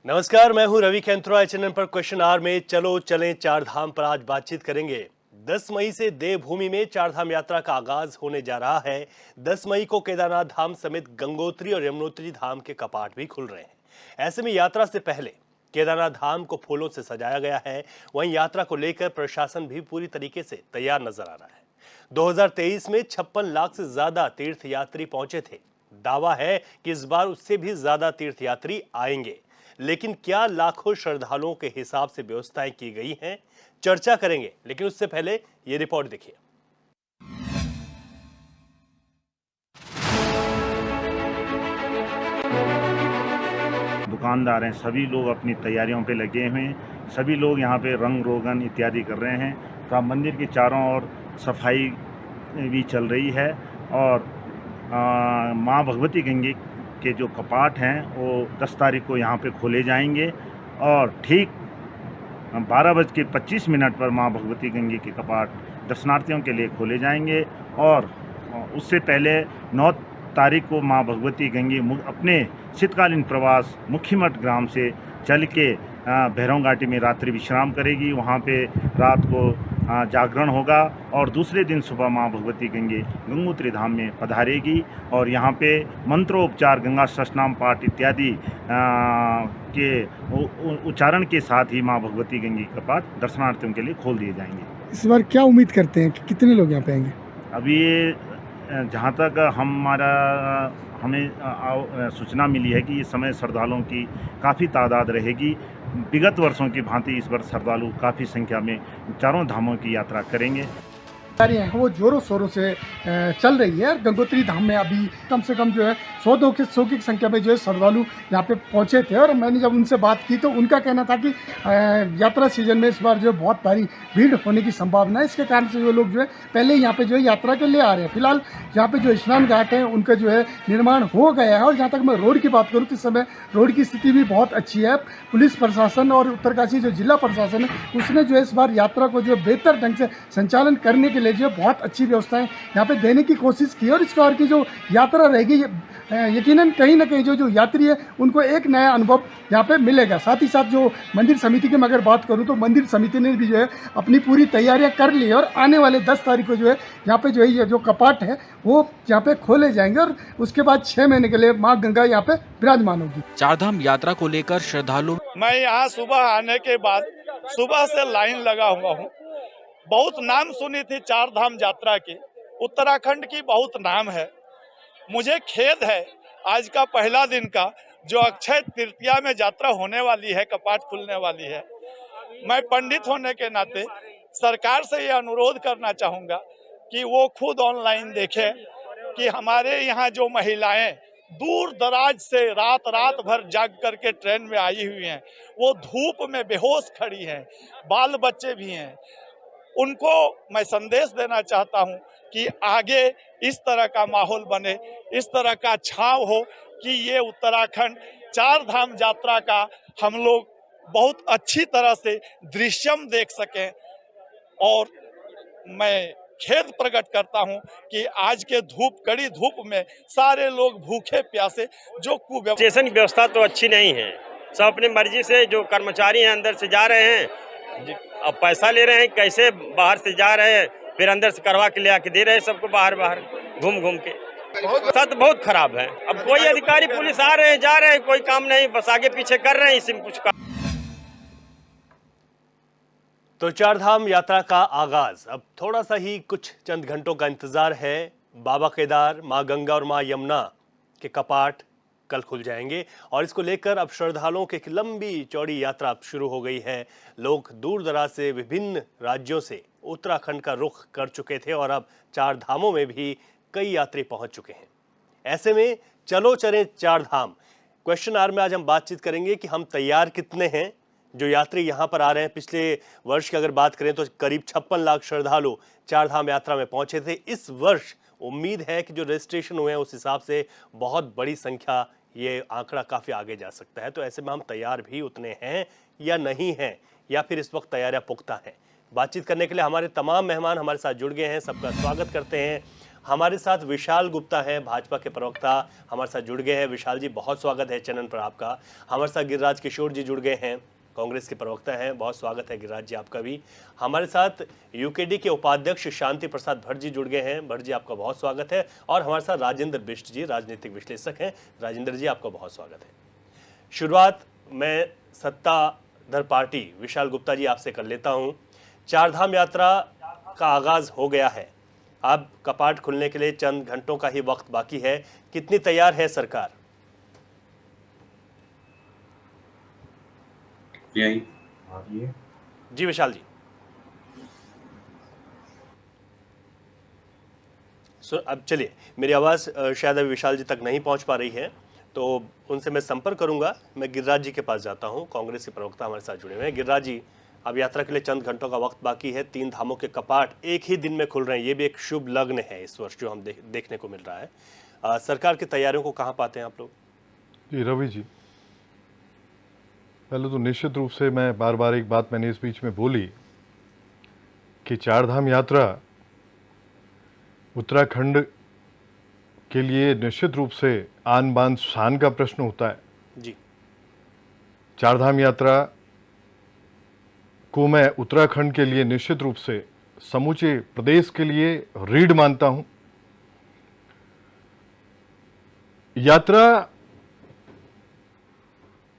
नमस्कार, मैं हूं रवि कैंथ्रो। चैनल पर क्वेश्चन आवर में चलो चलें चार धाम पर आज बातचीत करेंगे। 10 मई से देवभूमि में चार धाम यात्रा का आगाज होने जा रहा है। 10 मई को केदारनाथ धाम समेत गंगोत्री और यमुनोत्री धाम के कपाट भी खुल रहे हैं। ऐसे में यात्रा से पहले केदारनाथ धाम को फूलों से सजाया गया है। वहीं यात्रा को लेकर प्रशासन भी पूरी तरीके से तैयार नजर आ रहा है। 2023 में 56 लाख से ज्यादा तीर्थयात्री पहुंचे थे। दावा है कि इस बार उससे भी ज्यादा तीर्थयात्री आएंगे, लेकिन क्या लाखों श्रद्धालुओं के हिसाब से व्यवस्थाएं की गई हैं? चर्चा करेंगे, लेकिन उससे पहले ये रिपोर्ट देखिए। दुकानदार हैं, सभी लोग अपनी तैयारियों पे लगे हुए हैं। सभी लोग यहाँ पे रंग रोगन इत्यादि कर रहे हैं। तो मंदिर के चारों ओर सफाई भी चल रही है और माँ भगवती गंगे के जो कपाट हैं वो 10 तारीख को यहाँ पे खोले जाएंगे और ठीक 12:25 पर माँ भगवती गंगे के कपाट दर्शनार्थियों के लिए खोले जाएंगे। और उससे पहले 9 तारीख को माँ भगवती गंगे अपने शीतकालीन प्रवास मुखीमठ ग्राम से चल के भैरव घाटी में रात्रि विश्राम करेगी। वहाँ पे रात को जागरण होगा और दूसरे दिन सुबह माँ भगवती गंगे गंगोत्री धाम में पधारेगी और यहाँ पे मंत्रोपचार, गंगा सहस्त्रनाम पाठ इत्यादि के उच्चारण के साथ ही माँ भगवती गंगे के कपाट दर्शनार्थियों के लिए खोल दिए जाएंगे। इस बार क्या उम्मीद करते हैं कि कितने लोग यहाँ पे आएंगे? अभी जहाँ तक हमें सूचना मिली है कि इस समय श्रद्धालुओं की काफ़ी तादाद रहेगी। विगत वर्षों की भांति इस बार श्रद्धालु काफ़ी संख्या में चारों धामों की यात्रा करेंगे। वो जोरों शोरों से चल रही है। गंगोत्री धाम में अभी कम से कम जो है 100 की संख्या में जो है श्रद्धालु यहाँ पे पहुँचे थे और मैंने जब उनसे बात की तो उनका कहना था कि यात्रा सीजन में इस बार जो है बहुत भारी भीड़ होने की संभावना है। इसके कारण से जो लोग जो है पहले यहाँ पे जो है यात्रा के लिए आ रहे हैं। फिलहाल यहाँ पे जो स्नान घाट है उनका जो है निर्माण हो गया है और जहाँ तक मैं रोड की बात करूँ तो इस समय रोड की स्थिति भी बहुत अच्छी है। पुलिस प्रशासन और उत्तरकाशी जो जिला प्रशासन है उसने जो है इस बार यात्रा को जो बेहतर ढंग से संचालन करने के लिए जो बहुत अच्छी व्यवस्थाएं यहाँ पे देने की कोशिश की और इस बार की जो यात्रा रहेगी यकीनन कहीं ना कहीं जो यात्री है उनको एक नया अनुभव यहाँ पे मिलेगा। साथ ही साथ जो मंदिर समिति की मैं अगर बात करूँ तो मंदिर समिति ने भी जो है अपनी पूरी तैयारियां कर ली और आने वाले 10 तारीख को जो है यहाँ पे जो है ये जो कपाट है वो यहाँ पे खोले जाएंगे और उसके बाद 6 महीने के लिए माँ गंगा यहाँ पे विराजमान होगी। चारधाम यात्रा को लेकर श्रद्धालु मैं यहाँ सुबह आने के बाद सुबह से लाइन लगा हुआ हूँ। बहुत नाम सुनी थी चार धाम यात्रा की, उत्तराखंड की बहुत नाम है। मुझे खेद है आज का पहला दिन का जो अक्षय तृतीया में यात्रा होने वाली है, कपाट खुलने वाली है। मैं पंडित होने के नाते सरकार से ये अनुरोध करना चाहूँगा कि वो खुद ऑनलाइन देखें कि हमारे यहाँ जो महिलाएं दूर दराज से रात भर जाग करके ट्रेन में आई हुई हैं, वो धूप में बेहोश खड़ी हैं, बाल बच्चे भी हैं। उनको मैं संदेश देना चाहता हूं कि आगे इस तरह का माहौल बने, इस तरह का छाव हो कि ये उत्तराखंड चार धाम यात्रा का हम लोग बहुत अच्छी तरह से दृश्यम देख सकें। और मैं खेद प्रकट करता हूं कि आज के कड़ी धूप में सारे लोग भूखे प्यासे जो स्टेशन की व्यवस्था तो अच्छी नहीं है। सब अपनी मर्जी से जो कर्मचारी हैं अंदर से जा रहे हैं, अब पैसा ले रहे हैं, कैसे बाहर से जा रहे हैं फिर अंदर से करवा के ले आके दे रहे हैं सबको बाहर घूम के। व्यवस्था बहुत खराब है। अब कोई अधिकारी पुलिस आ रहे हैं जा रहे हैं, कोई काम नहीं, बस आगे पीछे कर रहे हैं, इसी में कुछ काम। तो चारधाम यात्रा का आगाज अब थोड़ा सा ही कुछ चंद घंटों का इंतजार है। बाबा केदार, माँ गंगा और माँ यमुना के कपाट कल खुल जाएंगे और इसको लेकर अब श्रद्धालुओं की एक लंबी चौड़ी यात्रा अब शुरू हो गई है। लोग दूर दराज से विभिन्न राज्यों से उत्तराखंड का रुख कर चुके थे और अब चार धामों में भी कई यात्री पहुंच चुके हैं। ऐसे में चलो चलें चार धाम क्वेश्चन आवर में आज हम बातचीत करेंगे कि हम तैयार कितने हैं। जो यात्री यहाँ पर आ रहे हैं, पिछले वर्ष की अगर बात करें तो करीब 56 लाख श्रद्धालु चार धाम यात्रा में पहुंचे थे। इस वर्ष उम्मीद है कि जो रजिस्ट्रेशन हुए हैं उस हिसाब से बहुत बड़ी संख्या, ये आंकड़ा काफ़ी आगे जा सकता है। तो ऐसे में हम तैयार भी उतने हैं या नहीं हैं, या फिर इस वक्त तैयारियां पुख्ता हैं। बातचीत करने के लिए हमारे तमाम मेहमान हमारे साथ जुड़ गए हैं। सबका स्वागत करते हैं। हमारे साथ विशाल गुप्ता हैं, भाजपा के प्रवक्ता हमारे साथ जुड़ गए हैं। विशाल जी, बहुत स्वागत है चैनल पर आपका। हमारे साथ गिरिराज किशोर जी जुड़ गए हैं, कांग्रेस के प्रवक्ता हैं, बहुत स्वागत है गिरिराज जी आपका भी। हमारे साथ यूकेडी के उपाध्यक्ष शांति प्रसाद भट्ट जी जुड़ गए हैं, भट्ट जी आपका बहुत स्वागत है। और हमारे साथ राजेंद्र बिष्ट जी, राजनीतिक विश्लेषक हैं, राजेंद्र जी आपका बहुत स्वागत है। शुरुआत मैं सत्ताधार पार्टी विशाल गुप्ता जी आपसे कर लेता हूं। चारधाम यात्रा का आगाज हो गया है, अब कपाट खुलने के लिए चंद घंटों का ही वक्त बाकी है, कितनी तैयार है सरकार? जी विशाल जी। अब चलिए, मेरी आवाज़ शायद अभी विशाल जी तक नहीं पहुंच पा रही है, तो उनसे मैं संपर्क करूंगा। मैं गिरिराज जी के पास जाता हूं, कांग्रेस के प्रवक्ता हमारे साथ जुड़े हुए हैं। गिरिराज जी, अब यात्रा के लिए चंद घंटों का वक्त बाकी है, 3 धामों के कपाट एक ही दिन में खुल रहे हैं, ये भी एक शुभ लग्न है इस वर्ष जो हम देखने को मिल रहा है। सरकार की तैयारियों को कहाँ पाते हैं आप लोग? जी रवि जी, पहले तो निश्चित रूप से मैं बार बार एक बात मैंने इस बीच में बोली कि चारधाम यात्रा उत्तराखंड के लिए निश्चित रूप से आन बान शान का प्रश्न होता है जी। चारधाम यात्रा को मैं उत्तराखंड के लिए निश्चित रूप से समूचे प्रदेश के लिए रीढ़ मानता हूं। यात्रा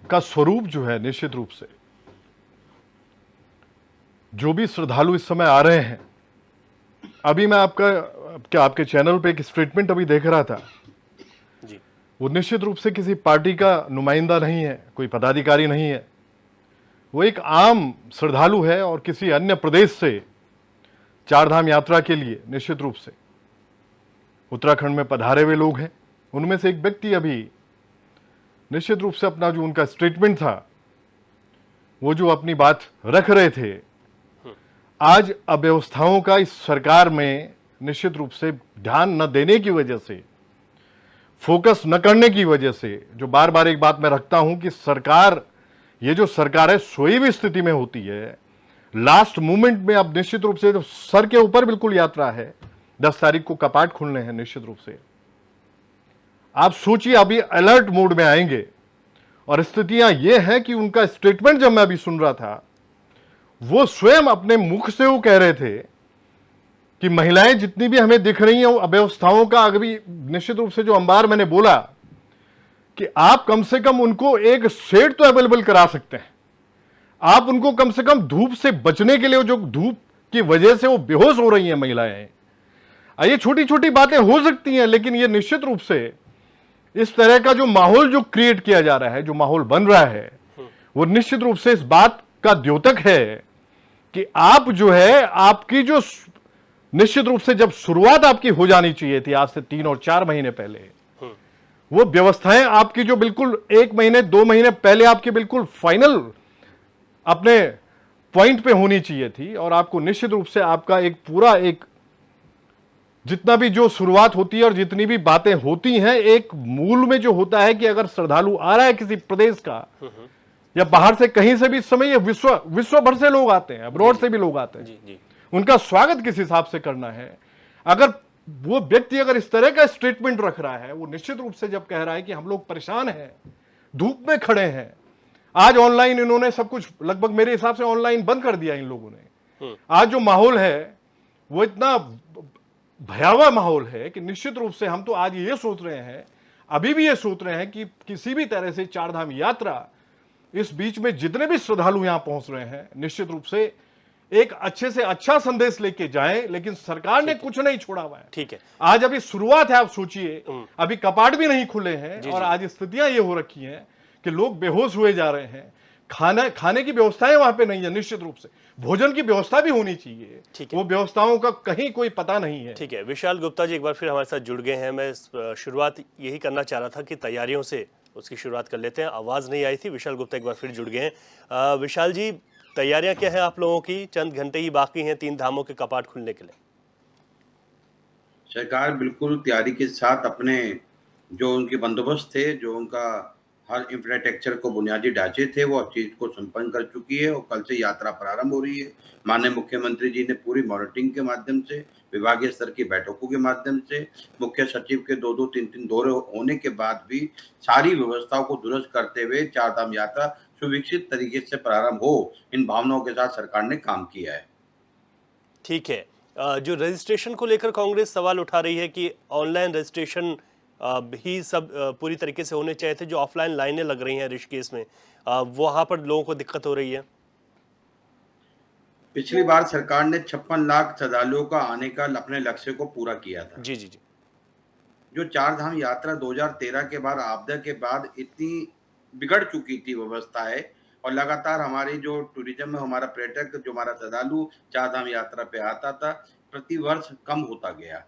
का स्वरूप जो है, निश्चित रूप से जो भी श्रद्धालु इस समय आ रहे हैं, अभी मैं आपके चैनल पे एक स्टेटमेंट अभी देख रहा था जी। वो निश्चित रूप से किसी पार्टी का नुमाइंदा नहीं है, कोई पदाधिकारी नहीं है, वो एक आम श्रद्धालु है और किसी अन्य प्रदेश से चारधाम यात्रा के लिए निश्चित रूप से उत्तराखंड में पधारे हुए लोग हैं। उनमें से एक व्यक्ति अभी निश्चित रूप से अपना जो उनका स्टेटमेंट था, वो जो अपनी बात रख रहे थे, आज अव्यवस्थाओं का इस सरकार में निश्चित रूप से ध्यान न देने की वजह से, फोकस न करने की वजह से, जो बार बार एक बात मैं रखता हूं कि सरकार, ये जो सरकार है सोई हुई स्थिति में होती है, लास्ट मोमेंट में अब निश्चित रूप से सर के ऊपर बिल्कुल यात्रा है, 10 तारीख को कपाट खुलने हैं। निश्चित रूप से आप सोचिए, अभी अलर्ट मोड में आएंगे और स्थितियां ये हैं कि उनका स्टेटमेंट जब मैं अभी सुन रहा था, वो स्वयं अपने मुख से वो कह रहे थे कि महिलाएं जितनी भी हमें दिख रही हैं वो अव्यवस्थाओं का, अभी निश्चित रूप से जो अंबार मैंने बोला कि आप कम से कम उनको एक शेड तो अवेलेबल करा सकते हैं, आप उनको कम से कम धूप से बचने के लिए, जो धूप की वजह से वो बेहोश हो रही हैं महिलाएं, ये छोटी छोटी बातें हो सकती हैं, लेकिन ये निश्चित रूप से इस तरह का जो माहौल जो क्रिएट किया जा रहा है, जो माहौल बन रहा है, वो निश्चित रूप से इस बात का द्योतक है कि आप जो है, आपकी जो निश्चित रूप से जब शुरुआत आपकी हो जानी चाहिए थी आज से 3 और 4 महीने पहले, वो व्यवस्थाएं आपकी जो बिल्कुल 1 महीने 2 महीने पहले आपकी बिल्कुल फाइनल अपने पॉइंट पे होनी चाहिए थी, और आपको निश्चित रूप से आपका एक पूरा एक जितना भी जो शुरुआत होती है और जितनी भी बातें होती हैं, एक मूल में जो होता है कि अगर श्रद्धालु आ रहा है किसी प्रदेश का या बाहर से कहीं से भी, इस समय ये विश्व भर से लोग आते हैं, अब्रॉड से भी लोग आते हैं, जी। उनका स्वागत किस हिसाब से करना है। अगर वो व्यक्ति अगर इस तरह का स्टेटमेंट रख रहा है, वो निश्चित रूप से जब कह रहा है कि हम लोग परेशान हैं, धूप में खड़े हैं, आज ऑनलाइन इन्होंने सब कुछ लगभग मेरे हिसाब से ऑनलाइन बंद कर दिया इन लोगों ने। आज जो माहौल है वो इतना भयावह माहौल है कि निश्चित रूप से हम तो आज ये सोच रहे हैं, अभी भी ये सोच रहे हैं कि किसी भी तरह से चारधाम यात्रा, इस बीच में जितने भी श्रद्धालु यहां पहुंच रहे हैं, निश्चित रूप से एक अच्छे से अच्छा संदेश लेके जाएं, लेकिन सरकार ने कुछ नहीं छोड़ा हुआ है। ठीक है, आज अभी शुरुआत है, आप सोचिए, अभी कपाट भी नहीं खुले हैं और आज स्थितियां ये हो रखी हैं कि लोग बेहोश हुए जा रहे हैं, खाने की व्यवस्थाएं वहां पे नहीं है, निश्चित रूप से भोजन की व्यवस्था भी होनी चाहिए, वो व्यवस्थाओं का कहीं कोई पता नहीं है। ठीक है, विशाल गुप्ता जी एक बार फिर हमारे साथ जुड़ गए हैं। मैं शुरुआत यही करना चाह रहा था कि तैयारियों से उसकी शुरुआत कर लेते हैं, आवाज नहीं आई थी। विशाल गुप्ता एक बार फिर जुड़ गए हैं। विशाल जी, तैयारियां क्या हैं आप लोगों की? चंद घंटे ही बाकी हैं 3 धामों के कपाट खुलने के लिए। सरकार बिल्कुल तैयारी के साथ अपने जो उनके बंदोबस्त थे, जो उनका हर इंफ्रास्ट्रक्चर को बुनियादी ढांचे थे वो चीज को संपन्न कर चुकी है और कल से यात्रा प्रारंभ हो रही है। माननीय मुख्यमंत्री जी ने पूरी मॉनिटरिंग के माध्यम से, विभागीय स्तर की बैठकों के माध्यम से, मुख्य सचिव के 2-2, 3-3 दौरे होने के बाद भी सारी व्यवस्थाओं को दुरुस्त करते हुए चारधाम यात्रा सुविकसित तरीके से प्रारंभ हो, इन भावनाओं के साथ सरकार ने काम किया है। ठीक है। जो रजिस्ट्रेशन को लेकर कांग्रेस सवाल उठा रही है कि ऑनलाइन रजिस्ट्रेशन भी सब पूरी तरीके से होने चाहिए थे, जो ऑफलाइन लाइनें लग रही हैं ऋषिकेश में, वहां पर लोगों को दिक्कत हो रही है। पिछली बार सरकार ने 56 लाख श्रद्धालुओं का आने का अपने लक्ष्य को पूरा किया था। जी जी जी। जो चारधाम यात्रा 2013 के बाद आपदा के बाद इतनी बिगड़ चुकी थी व्यवस्था है और लगातार हमारी जो टूरिज्म में हमारा पर्यटक, जो हमारा श्रद्धालु चारधाम यात्रा पे आता था, प्रति वर्ष कम होता गया।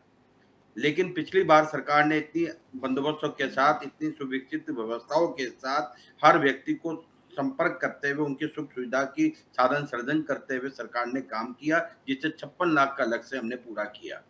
लेकिन पिछली बार सरकार ने इतनी बंदोबस्तों के साथ, इतनी सुविकसित व्यवस्थाओं के साथ हर व्यक्ति को संपर्क करते हुए उनकी सुख सुविधा की साधन सर्जन करते हुए सरकार ने काम किया, जिससे 56 लाख का लक्ष्य हमने पूरा किया।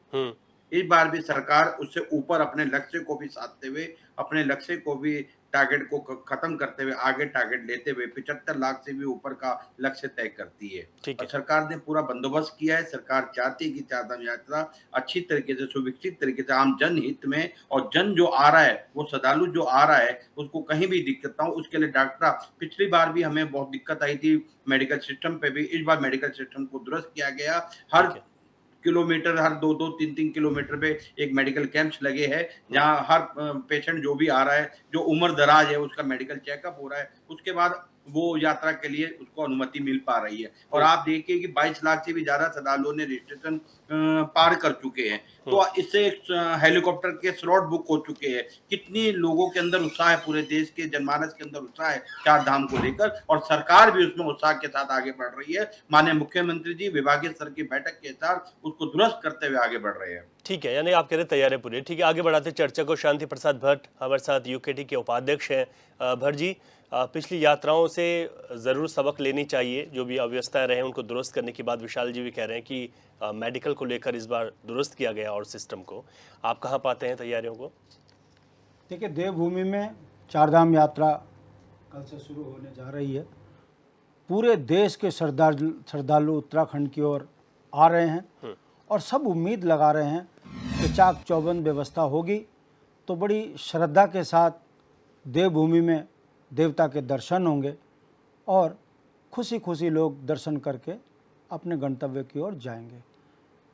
इस बार भी सरकार उससे ऊपर अपने लक्ष्य को भी साधते हुए, अपने लक्ष्य को भी टारगेट को खत्म करते हुए आगे टारगेट लेते हुए 75 लाख से भी ऊपर का लक्ष्य तय करती है। और सरकार ने पूरा बंदोबस्त किया है। सरकार चाहती है कि चारधाम यात्रा अच्छी तरीके से, सुविकसित तरीके से, आम जनहित में, और जन जो आ रहा है, वो श्रद्धालु जो आ रहा है, उसको कहीं भी दिक्कत ना हो, उसके लिए डॉक्टर, पिछली बार भी हमें बहुत दिक्कत आई थी मेडिकल सिस्टम पे भी, इस बार मेडिकल सिस्टम को दुरुस्त किया गया। हर किलोमीटर, हर 2-2, 3-3 किलोमीटर पे एक मेडिकल कैंप्स लगे हैं, जहां हर पेशेंट जो भी आ रहा है, जो उम्र दराज है, उसका मेडिकल चेकअप हो रहा है, उसके बाद वो यात्रा के लिए उसको अनुमति मिल पा रही है। और आप देखिए कि 22 लाख से भी ज्यादा श्रद्धालुओं ने रजिस्ट्रेशन पार कर चुके हैं, तो इससे हेलीकॉप्टर के स्लॉट बुक हो चुके हैं। कितनी लोगों के अंदर उत्साह है, पूरे देश के जनमानस के अंदर उत्साह है चार धाम को लेकर, और सरकार भी उसमें उत्साह के साथ आगे बढ़ रही है। माननीय मुख्यमंत्री जी विभागीय स्तर की बैठक के साथ उसको दुरुस्त करते हुए आगे बढ़ रहे हैं। ठीक है, यानी आप कह रहे तैयारी पूरी। ठीक है, आगे बढ़ाते चर्चा को। शांति प्रसाद भट्ट हमारे साथ यूकेटी के उपाध्यक्ष हैं। भट्ट जी, पिछली यात्राओं से ज़रूर सबक लेनी चाहिए, जो भी अव्यवस्थाएं रहे उनको दुरुस्त करने की बात विशाल जी भी कह रहे हैं कि मेडिकल को लेकर इस बार दुरुस्त किया गया और सिस्टम को। आप कहाँ पाते हैं तैयारियों को? देखिए, देवभूमि में चारधाम यात्रा कल से शुरू होने जा रही है। पूरे देश के श्रद्धालु उत्तराखंड की ओर आ रहे हैं और सब उम्मीद लगा रहे हैं कि चाक चौबंद व्यवस्था होगी तो बड़ी श्रद्धा के साथ देवभूमि में देवता के दर्शन होंगे और खुशी खुशी लोग दर्शन करके अपने गंतव्य की ओर जाएंगे।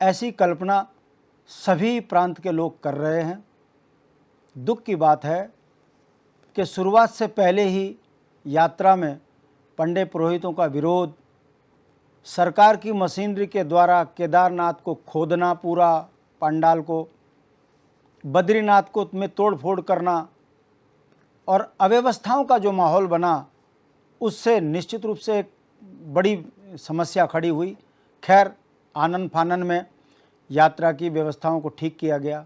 ऐसी कल्पना सभी प्रांत के लोग कर रहे हैं। दुख की बात है कि शुरुआत से पहले ही यात्रा में पंडे पुरोहितों का विरोध, सरकार की मशीनरी के द्वारा केदारनाथ को खोदना, पूरा पंडाल को, बद्रीनाथ को में तोड़ फोड़ करना और अव्यवस्थाओं का जो माहौल बना, उससे निश्चित रूप से एक बड़ी समस्या खड़ी हुई। खैर, आनन फानन में यात्रा की व्यवस्थाओं को ठीक किया गया।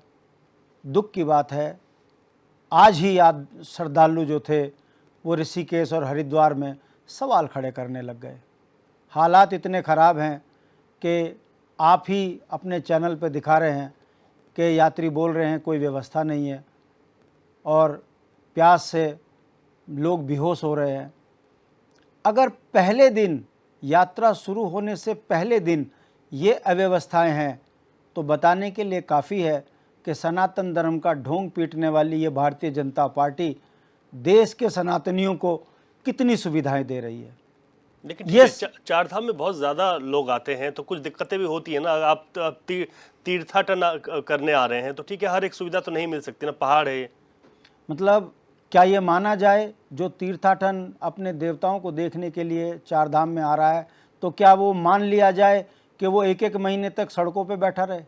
दुख की बात है, आज ही श्रद्धालु जो थे वो ऋषिकेश और हरिद्वार में सवाल खड़े करने लग गए। हालात इतने ख़राब हैं कि आप ही अपने चैनल पर दिखा रहे हैं कि यात्री बोल रहे हैं कोई व्यवस्था नहीं है और प्यास से लोग बेहोश हो रहे हैं। अगर पहले दिन, यात्रा शुरू होने से पहले दिन ये अव्यवस्थाएं हैं तो बताने के लिए काफ़ी है कि सनातन धर्म का ढोंग पीटने वाली ये भारतीय जनता पार्टी देश के सनातनियों को कितनी सुविधाएं दे रही है। लेकिन ये चारधाम में बहुत ज़्यादा लोग आते हैं तो कुछ दिक्कतें भी होती है ना। आप तीर्थाटन करने आ रहे हैं तो ठीक है, हर एक सुविधा तो नहीं मिल सकती ना, पहाड़ है। मतलब क्या ये माना जाए जो तीर्थाटन अपने देवताओं को देखने के लिए चारधाम में आ रहा है तो क्या वो मान लिया जाए कि वो एक एक महीने तक सड़कों पे बैठा रहे?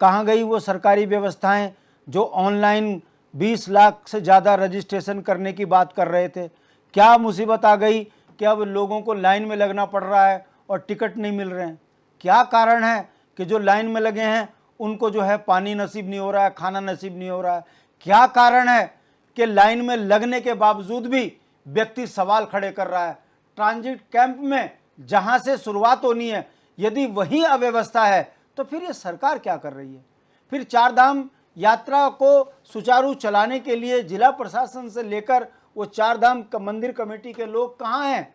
कहाँ गई वो सरकारी व्यवस्थाएं जो ऑनलाइन 20 लाख से ज़्यादा रजिस्ट्रेशन करने की बात कर रहे थे? क्या मुसीबत आ गई कि अब लोगों को लाइन में लगना पड़ रहा है और टिकट नहीं मिल रहे हैं? क्या कारण है कि जो लाइन में लगे हैं उनको जो है पानी नसीब नहीं हो रहा है, खाना नसीब नहीं हो रहा है? क्या कारण है कि लाइन में लगने के बावजूद भी व्यक्ति सवाल खड़े कर रहा है? ट्रांजिट कैंप में जहां से शुरुआत होनी है, यदि वही अव्यवस्था है तो फिर ये सरकार क्या कर रही है? फिर चारधाम यात्रा को सुचारू चलाने के लिए जिला प्रशासन से लेकर वो चार धाम मंदिर कमेटी के लोग कहाँ हैं?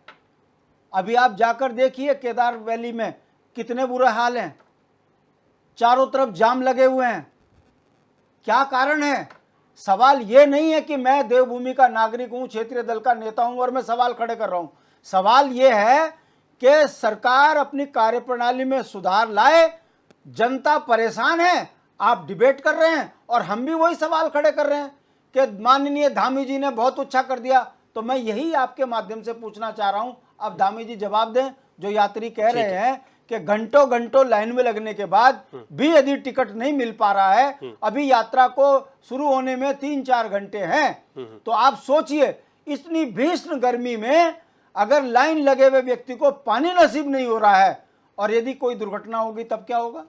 अभी आप जाकर देखिए केदार वैली में कितने बुरे हाल हैं, चारों तरफ जाम लगे हुए हैं। क्या कारण है? सवाल ये नहीं है कि मैं देवभूमि का नागरिक हूं, क्षेत्रीय दल का नेता हूं और मैं सवाल खड़े कर रहा हूं। सवाल ये है कि सरकार अपनी कार्यप्रणाली में सुधार लाए। जनता परेशान है, आप डिबेट कर रहे हैं और हम भी वही सवाल खड़े कर रहे हैं कि माननीय धामी जी ने बहुत अच्छा कर दिया। तो मैं यही आपके माध्यम से पूछना चाह रहा हूं, अब धामी जी जवाब दें। जो यात्री कह रहे हैं कि घंटों घंटों लाइन में लगने के बाद भी यदि टिकट नहीं मिल पा रहा है, अभी यात्रा को शुरू होने में 3-4 घंटे हैं, तो आप सोचिए इतनी भीषण गर्मी में अगर लाइन लगे हुए व्यक्ति को पानी नसीब नहीं हो रहा है और यदि कोई दुर्घटना होगी तब क्या होगा?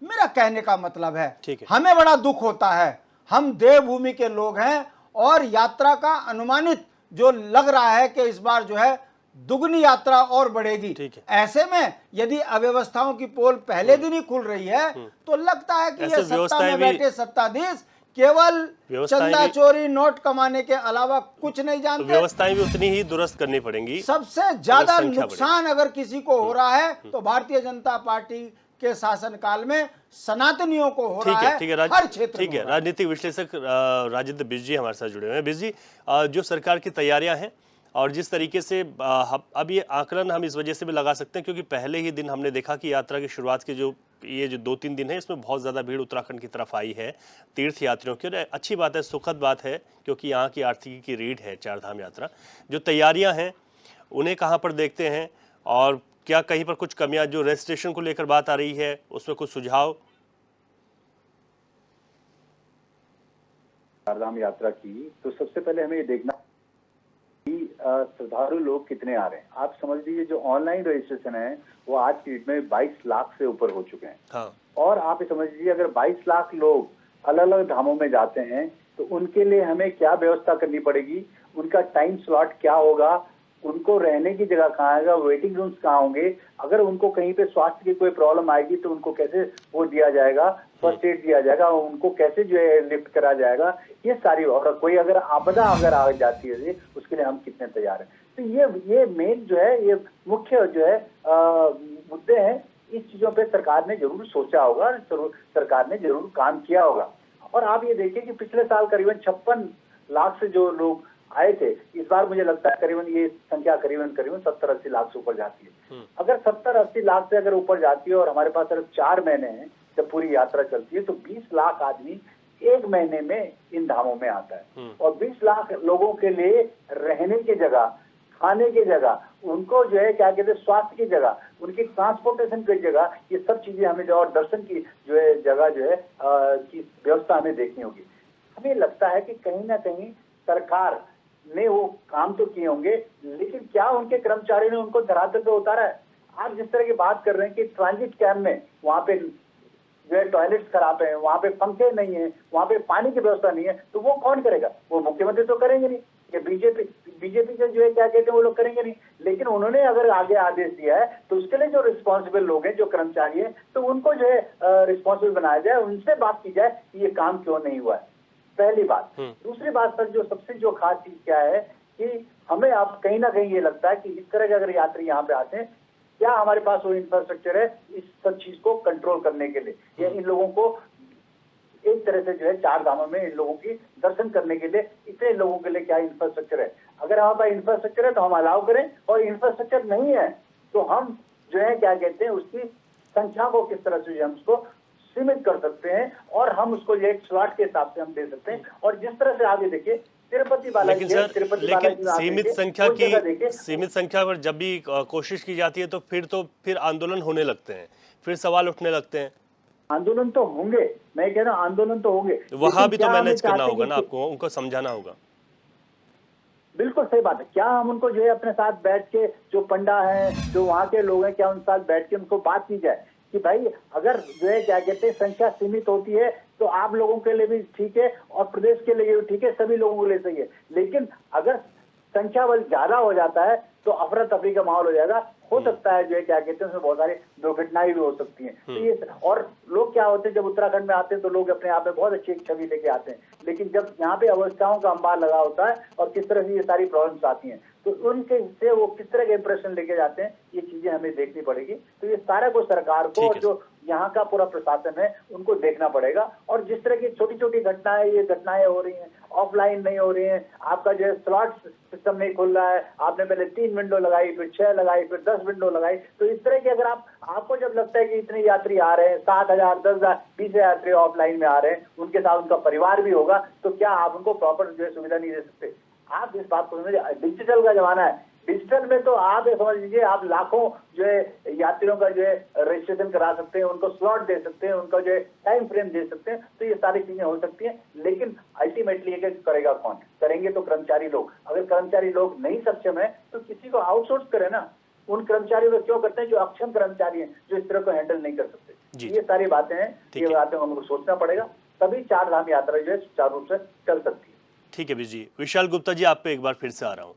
मेरा कहने का मतलब है हमें बड़ा दुख होता है। हम देवभूमि के लोग हैं और यात्रा का अनुमानित जो लग रहा है कि इस बार जो है दुगनी यात्रा और बढ़ेगी। ऐसे में यदि अव्यवस्थाओं की पोल पहले दिन ही खुल रही है तो लगता है कि ये सत्ता में बैठे सत्ताधीश केवल चंदा चोरी नोट कमाने के अलावा कुछ नहीं जानते। तो व्यवस्थाएं भी उतनी ही दुरुस्त करनी पड़ेंगी। सबसे ज्यादा नुकसान अगर किसी को हो रहा है तो भारतीय जनता पार्टी के शासनकाल में सनातनियों को हो रहा है, हर क्षेत्र में। राजनीतिक विश्लेषक राजेंद्र बिष्ट जी हमारे साथ जुड़े हुए हैं। बिष्ट जी, जो सरकार की तैयारियां हैं और जिस तरीके से अब ये आकलन हम इस वजह से भी लगा सकते हैं क्योंकि पहले ही दिन हमने देखा कि यात्रा की शुरुआत के जो 2-3 दिन है इसमें बहुत ज़्यादा भीड़ उत्तराखंड की तरफ आई है तीर्थ यात्रियों की। और अच्छी बात है, सुखद बात है क्योंकि यहाँ की आर्थिकी की रीढ़ है चार धाम यात्रा। जो तैयारियाँ हैं उन्हें कहाँ पर देखते हैं और क्या कहीं पर कुछ कमियां, जो रजिस्ट्रेशन को लेकर बात आ रही है उसमें कुछ सुझाव? चारधाम यात्रा की तो सबसे पहले हमें ये देखना कि श्रद्धालु लोग कितने आ रहे हैं। आप समझ लीजिए जो ऑनलाइन रजिस्ट्रेशन है वो आज की डेट में 22 लाख से ऊपर हो चुके हैं। हाँ। और आप ये समझ लीजिए अगर 22 लाख लोग अलग अलग धामों में जाते हैं तो उनके लिए हमें क्या व्यवस्था करनी पड़ेगी, उनका टाइम स्लॉट क्या होगा, उनको रहने की जगह कहाँ आएगा, वेटिंग रूम्स कहाँ होंगे, अगर उनको कहीं पे स्वास्थ्य की कोई प्रॉब्लम आएगी तो उनको कैसे वो दिया जाएगा, फर्स्ट एड दिया जाएगा, उनको कैसे जो है लिफ्ट करा जाएगा, ये सारी। और कोई अगर आपदा अगर आ जाती है उसके लिए हम कितने तैयार हैं। तो ये मेन जो है, ये मुख्य जो है मुद्दे हैं। इस चीजों पे सरकार ने जरूर सोचा होगा, सरकार ने जरूर काम किया होगा। और आप ये देखिए कि पिछले साल करीबन 56 लाख से जो लोग आए थे, इस बार मुझे लगता है करीबन ये संख्या करीबन 70-80 लाख से ऊपर जाती है। अगर 70-80 लाख से अगर ऊपर जाती है और हमारे पास सिर्फ 4 महीने हैं जब पूरी यात्रा चलती है तो 20 लाख आदमी 1 महीने में इन धामों में आता है। और 20 लाख लोगों के लिए रहने की जगह, खाने की जगह, उनको जो है क्या कहते हैं स्वास्थ्य की जगह, उनकी ट्रांसपोर्टेशन की जगह, ये सब चीजें हमें जो और दर्शन की जो है जगह जो है की व्यवस्था हमें देखनी होगी। हमें लगता है कि कहीं ना कहीं सरकार ने वो काम तो किए होंगे लेकिन क्या उनके कर्मचारियों ने उनको धरातल पे उतारा है? आप जिस तरह की बात कर रहे हैं कि ट्रांजिट कैंप में वहाँ पे जो है टॉयलेट्स खराब है, वहाँ पे पंखे नहीं है, वहाँ पे पानी की व्यवस्था नहीं है, तो वो कौन करेगा? वो मुख्यमंत्री तो करेंगे नहीं, ये बीजेपी से जो है क्या कहते हैं वो लोग करेंगे नहीं। लेकिन उन्होंने अगर आगे आदेश दिया है तो उसके लिए जो रिस्पॉन्सिबल लोग हैं, जो कर्मचारी है, तो उनको जो है रिस्पॉन्सिबल बनाया जाए, उनसे बात की जाए कि ये काम क्यों नहीं हुआ है। पहली बात। दूसरी बात सर, जो सबसे जो खास चीज क्या है कि हमें अब कहीं ना कहीं ये लगता है कि इस तरह के अगर यात्री यहाँ पे आते हैं, क्या हमारे पास वो इंफ्रास्ट्रक्चर है इस सब चीज को कंट्रोल करने के लिए, या इन लोगों को एक तरह से जो है चार धामों में इन लोगों की दर्शन करने के लिए इतने लोगों के लिए क्या इंफ्रास्ट्रक्चर है? अगर हमारे पास इंफ्रास्ट्रक्चर है तो हम अलाउ करें, और इंफ्रास्ट्रक्चर नहीं है तो हम जो है क्या कहते हैं उसकी संख्या को किस तरह से हम उसको सीमित कर सकते हैं और हम उसको एक स्लॉट के हिसाब से हम दे सकते हैं। और जिस तरह से आगे देखिए तिरुपति बालाजी, लेकिन सीमित संख्या पर जब भी कोशिश की जाती है तो फिर आंदोलन होने लगते हैं, फिर सवाल उठने लगते हैं। आंदोलन तो होंगे, मैं कह रहा हूँ आंदोलन तो होंगे, वहां भी तो मैनेज करना होगा ना आपको, उनको समझाना होगा। बिल्कुल सही बात है। क्या हम उनको जो है अपने साथ बैठ के, जो पंडा है, जो वहाँ के लोग हैं, क्या उनके साथ बैठ के उनको बात की जाए कि भाई अगर जो है क्या कहते हैं संख्या सीमित होती है तो आप लोगों के लिए भी ठीक है और प्रदेश के लिए भी ठीक है, सभी लोगों के लिए सही है। लेकिन अगर संख्या बल ज्यादा हो जाता है तो अफरा तफरी का माहौल हो जाएगा। हो सकता है जो है क्या कहते हैं उसमें बहुत सारी दुर्घटनाएं भी हो सकती हैं। तो ये और लोग क्या होते हैं जब उत्तराखंड में आते हैं तो लोग अपने आप में बहुत अच्छी एक छवि लेके आते हैं, लेकिन जब यहाँ पे अवस्थाओं का अंबार लगा होता है और किस तरह से ये सारी प्रॉब्लम्स आती हैं तो उनके से वो किस तरह के इंप्रेशन लेके जाते हैं ये चीजें हमें देखनी पड़ेगी। तो ये सारा कुछ सरकार को और जो यहाँ का पूरा प्रशासन है उनको देखना पड़ेगा। और जिस तरह की छोटी छोटी घटनाएं ये घटनाएं हो रही हैं, ऑफलाइन नहीं हो रही हैं, आपका जो है स्लॉट सिस्टम नहीं खुल रहा है, आपने पहले 3 विंडो लगाई, फिर 6 लगाई, फिर 10 विंडो लगाई, तो इस तरह की अगर आपको जब लगता है कि इतने यात्री आ रहे हैं, 7,000, 10,000, 20,000 यात्री ऑफलाइन में आ रहे हैं, उनके साथ उनका परिवार भी होगा, तो क्या आप उनको प्रॉपर जो है सुविधा नहीं दे सकते? आप इस बात को समझिए, डिजिटल का जमाना है। डिजिटल में तो आप ये समझ लीजिए आप लाखों जो है यात्रियों का जो है रजिस्ट्रेशन करा सकते हैं, उनको स्लॉट दे सकते हैं, उनका जो है टाइम फ्रेम दे सकते हैं, तो ये सारी चीजें हो सकती हैं। लेकिन अल्टीमेटली ये करेगा कौन? करेंगे तो कर्मचारी लोग। अगर कर्मचारी लोग नहीं सक्षम है तो किसी को आउटसोर्स करें ना। उन कर्मचारियों को क्यों करते हैं जो अक्षम कर्मचारी हैं, जो इस तरह को हैंडल नहीं कर सकते? ये सारी बातें हैं, ये बातें हमको सोचना पड़ेगा, तभी 4 धाम यात्रा जो है सुचारू रूप से चल सकती है। ठीक है जी। विशाल गुप्ता जी, आप पे एक बार फिर से आ रहा हूँ।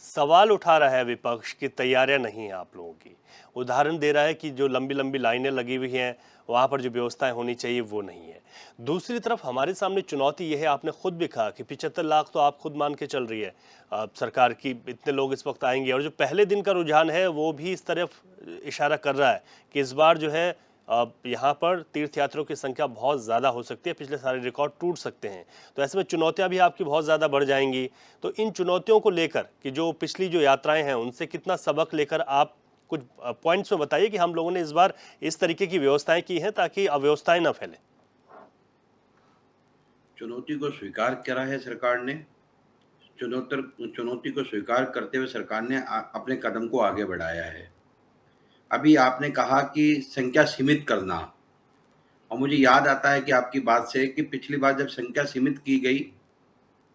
सवाल उठा रहा है विपक्ष की तैयारियां नहीं है आप लोगों की, उदाहरण दे रहा है कि जो लंबी लंबी लाइनें लगी हुई हैं वहाँ पर जो व्यवस्थाएं होनी चाहिए वो नहीं है। दूसरी तरफ हमारे सामने चुनौती यह है, आपने खुद भी कहा कि 75 लाख तो आप खुद मान के चल रही है सरकार की, इतने लोग इस वक्त आएंगे, और जो पहले दिन का रुझान है वो भी इस तरफ इशारा कर रहा है कि इस बार जो है यहाँ पर तीर्थयात्रियों की संख्या बहुत ज़्यादा हो सकती है, पिछले सारे रिकॉर्ड टूट सकते हैं। तो ऐसे में चुनौतियाँ भी आपकी बहुत ज़्यादा बढ़ जाएंगी। तो इन चुनौतियों को लेकर कि जो पिछली जो यात्राएं हैं उनसे कितना सबक लेकर आप कुछ पॉइंट्स में बताइए कि हम लोगों ने इस बार इस तरीके की व्यवस्थाएं की हैं ताकि अव्यवस्थाएं न फैले। चुनौती को स्वीकार करा है सरकार ने। चुनौती को स्वीकार करते हुए सरकार ने अपने कदम को आगे बढ़ाया है। अभी आपने कहा कि संख्या सीमित करना, और मुझे याद आता है कि आपकी बात से कि पिछली बार जब संख्या सीमित की गई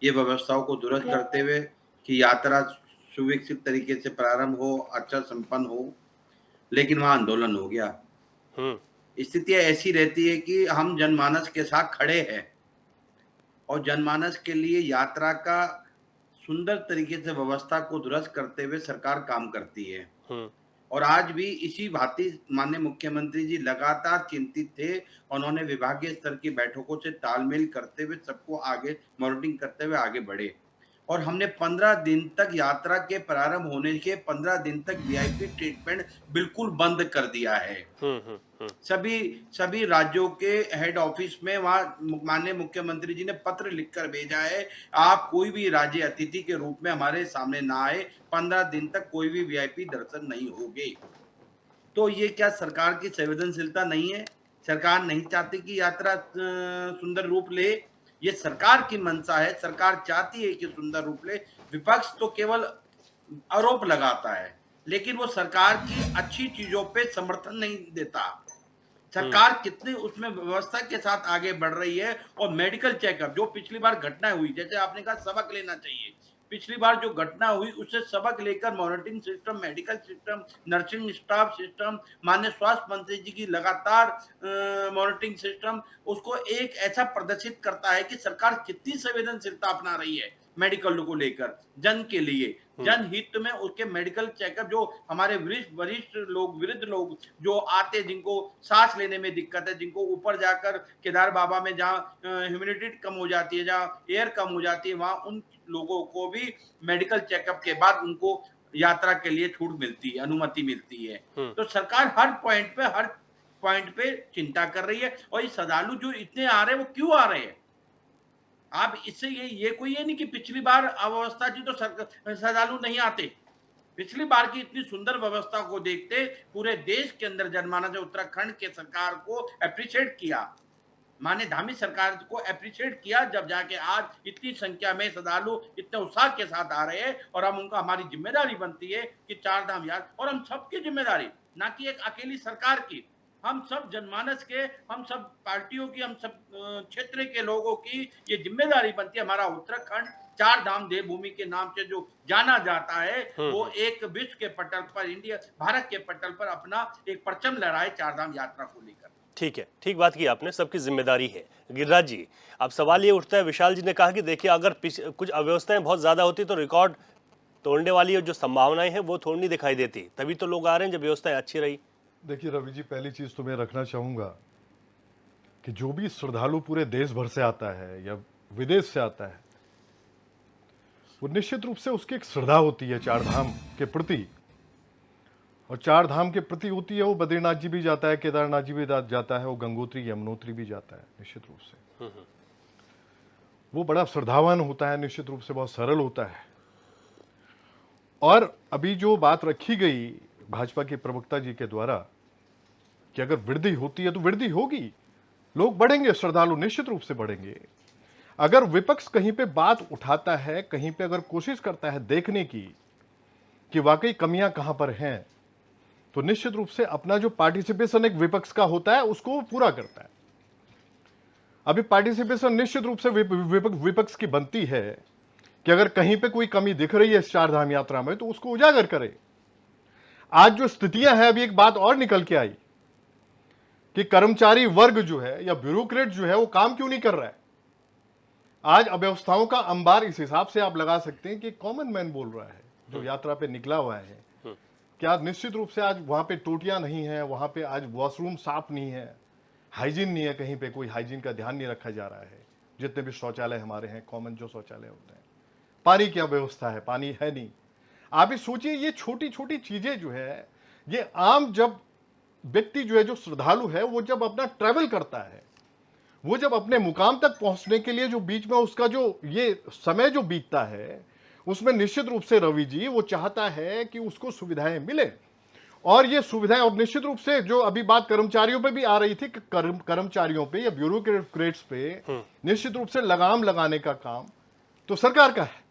ये व्यवस्थाओं को दुरुस्त करते हुए कि यात्रा सुविकसित तरीके से प्रारंभ हो, अच्छा संपन्न हो, लेकिन वहाँ आंदोलन हो गया। स्थिति ऐसी रहती है कि हम जनमानस के साथ खड़े हैं और जनमानस के लिए यात्रा का सुंदर तरीके से व्यवस्था को दुरुस्त करते हुए सरकार काम करती है। और आज भी इसी भांति माननीय मुख्यमंत्री जी लगातार चिंतित थे। उन्होंने विभागीय स्तर की बैठकों से तालमेल करते हुए सबको आगे मॉनिटरिंग करते हुए आगे बढ़े, और हमने 15 दिन तक यात्रा के प्रारंभ होने के 15 दिन तक वीआईपी ट्रीटमेंट बिल्कुल बंद कर दिया है। सभी राज्यों के हेड ऑफिस में वहाँ माननीय मुख्यमंत्री जी ने पत्र लिखकर भेजा है, आप कोई भी राज्य अतिथि के रूप में हमारे सामने ना आए, 15 दिन तक कोई भी वीआईपी दर्शन नहीं होंगे। तो ये क्या सरकार की संवेदनशीलता नहीं है? सरकार नहीं चाहती कि यात्रा सुंदर रूप ले? ये सरकार की मंशा है, सरकार चाहती है कि सुंदर रूप ले। विपक्ष तो केवल आरोप लगाता है, लेकिन वो सरकार की अच्छी चीजों पे समर्थन नहीं देता। सरकार कितनी उसमें व्यवस्था के साथ आगे बढ़ रही है। और मेडिकल चेकअप जो पिछली बार घटना हुई, जैसे आपने कहा सबक लेना चाहिए, पिछली बार जो घटना हुई उससे सबक लेकर monitoring system, medical system, nursing staff system, माननीय स्वास्थ्य मंत्री जी की लगातार मॉनिटरिंग सिस्टम उसको एक ऐसा प्रदर्शित करता है कि सरकार कितनी संवेदनशीलता अपना रही है मेडिकल को लेकर, जन के लिए, जनहित में उसके मेडिकल चेकअप। जो हमारे वरिष्ठ लोग, वृद्ध लोग जो आते, जिनको सांस लेने में दिक्कत है, जिनको ऊपर जाकर केदार बाबा में जहाँ ह्यूमिडिटी कम हो जाती है, जहाँ एयर कम हो जाती है, वहाँ उन लोगों को भी मेडिकल चेकअप के बाद उनको यात्रा के लिए छूट मिलती है, अनुमति मिलती है। तो सरकार हर पॉइंट पे चिंता कर रही है। और ये श्रद्धालु जो इतने आ रहे हैं वो क्यों आ रहे हैं? आप इससे ये कोई ये नहीं कि पिछली बार अव्यवस्था थी तो श्रद्धालु नहीं आते। पिछली बार की इतनी सुंदर व्यवस्था को देखते पूरे देश के अंदर जनमानस ने उत्तराखंड के सरकार को अप्रिशिएट किया, माननीय धामी सरकार को अप्रिशिएट किया, जब जाके आज इतनी संख्या में श्रद्धालु इतने उत्साह के साथ आ रहे हैं। और हम उनका, हमारी जिम्मेदारी बनती है कि 4 धाम यात्रा, और हम सबकी जिम्मेदारी, ना कि एक अकेली सरकार की, हम सब जनमानस के, हम सब पार्टियों की, हम सब क्षेत्र के लोगों की ये जिम्मेदारी बनती है। हमारा उत्तराखंड 4 धाम देवभूमि के नाम से जो जाना जाता है, वो एक विश्व के पटल पर, भारत के पटल पर अपना एक परचम लहराए 4 धाम यात्रा को लेकर। ठीक है, ठीक बात की आपने, सबकी जिम्मेदारी है। गिरिराज जी, अब सवाल ये उठता है, विशाल जी ने कहा कि देखिए अगर कुछ अव्यवस्थाएं बहुत ज़्यादा होती तो रिकॉर्ड तोड़ने वाली जो संभावनाएं हैं वो थोड़ी नहीं दिखाई देती, तभी तो लोग आ रहे हैं जब व्यवस्थाएं अच्छी रही। देखिए रवि जी, पहली चीज तो मैं रखना चाहूंगा कि जो भी श्रद्धालु पूरे देश भर से आता है या विदेश से आता है, वो निश्चित रूप से उसकी एक श्रद्धा होती है चार धाम के प्रति, और चार धाम के प्रति होती है। वो बद्रीनाथ जी भी जाता है, केदारनाथ जी भी जाता है, वो गंगोत्री यमुनोत्री भी जाता है निश्चित रूप से। वो बड़ा श्रद्धावान होता है, निश्चित रूप से बहुत सरल होता है। और अभी जो बात रखी गई भाजपा के प्रवक्ता जी के द्वारा कि अगर वृद्धि होती है तो वृद्धि होगी, लोग बढ़ेंगे, श्रद्धालु निश्चित रूप से बढ़ेंगे। अगर विपक्ष कहीं पे बात उठाता है, कहीं पे अगर कोशिश करता है देखने की कि वाकई कमियां कहां पर हैं, तो निश्चित रूप से अपना जो पार्टिसिपेशन एक विपक्ष का होता है उसको वो पूरा करता है। अभी पार्टिसिपेशन निश्चित रूप से विपक्ष की बनती है कि अगर कहीं पे कोई कमी दिख रही है इस चार धाम यात्रा में तो उसको उजागर करे। आज जो स्थितियां हैं, अभी एक बात और निकल के आई कि कर्मचारी वर्ग जो है या ब्यूरोक्रेट जो है वो काम क्यों नहीं कर रहा है। आज अव्यवस्थाओं का अंबार इस हिसाब से आप लगा सकते हैं कि कॉमन मैन बोल रहा है जो यात्रा पे निकला हुआ है, क्या निश्चित रूप से आज वहां पे टोटियां नहीं है, वहां पे आज वॉशरूम साफ नहीं है, हाइजीन नहीं है, कहीं पे कोई हाइजीन का ध्यान नहीं रखा जा रहा है। जितने भी शौचालय हमारे हैं, कॉमन जो शौचालय होते हैं, पानी की अव्यवस्था है, पानी है नहीं। आप ही सोचिए, ये छोटी छोटी चीजें जो है, ये आम जब व्यक्ति जो है, जो श्रद्धालु है, वो जब अपना ट्रैवल करता है, वो जब अपने मुकाम तक पहुंचने के लिए जो बीच में उसका जो ये समय जो बीतता है, उसमें निश्चित रूप से रवि जी वो चाहता है कि उसको सुविधाएं मिले। और ये सुविधाएं, और निश्चित रूप से जो अभी बात कर्मचारियों पे भी आ रही थी कि कर्मचारियों पे या ब्यूरोक्रेट्स पे निश्चित रूप से लगाम लगाने का काम तो सरकार का है।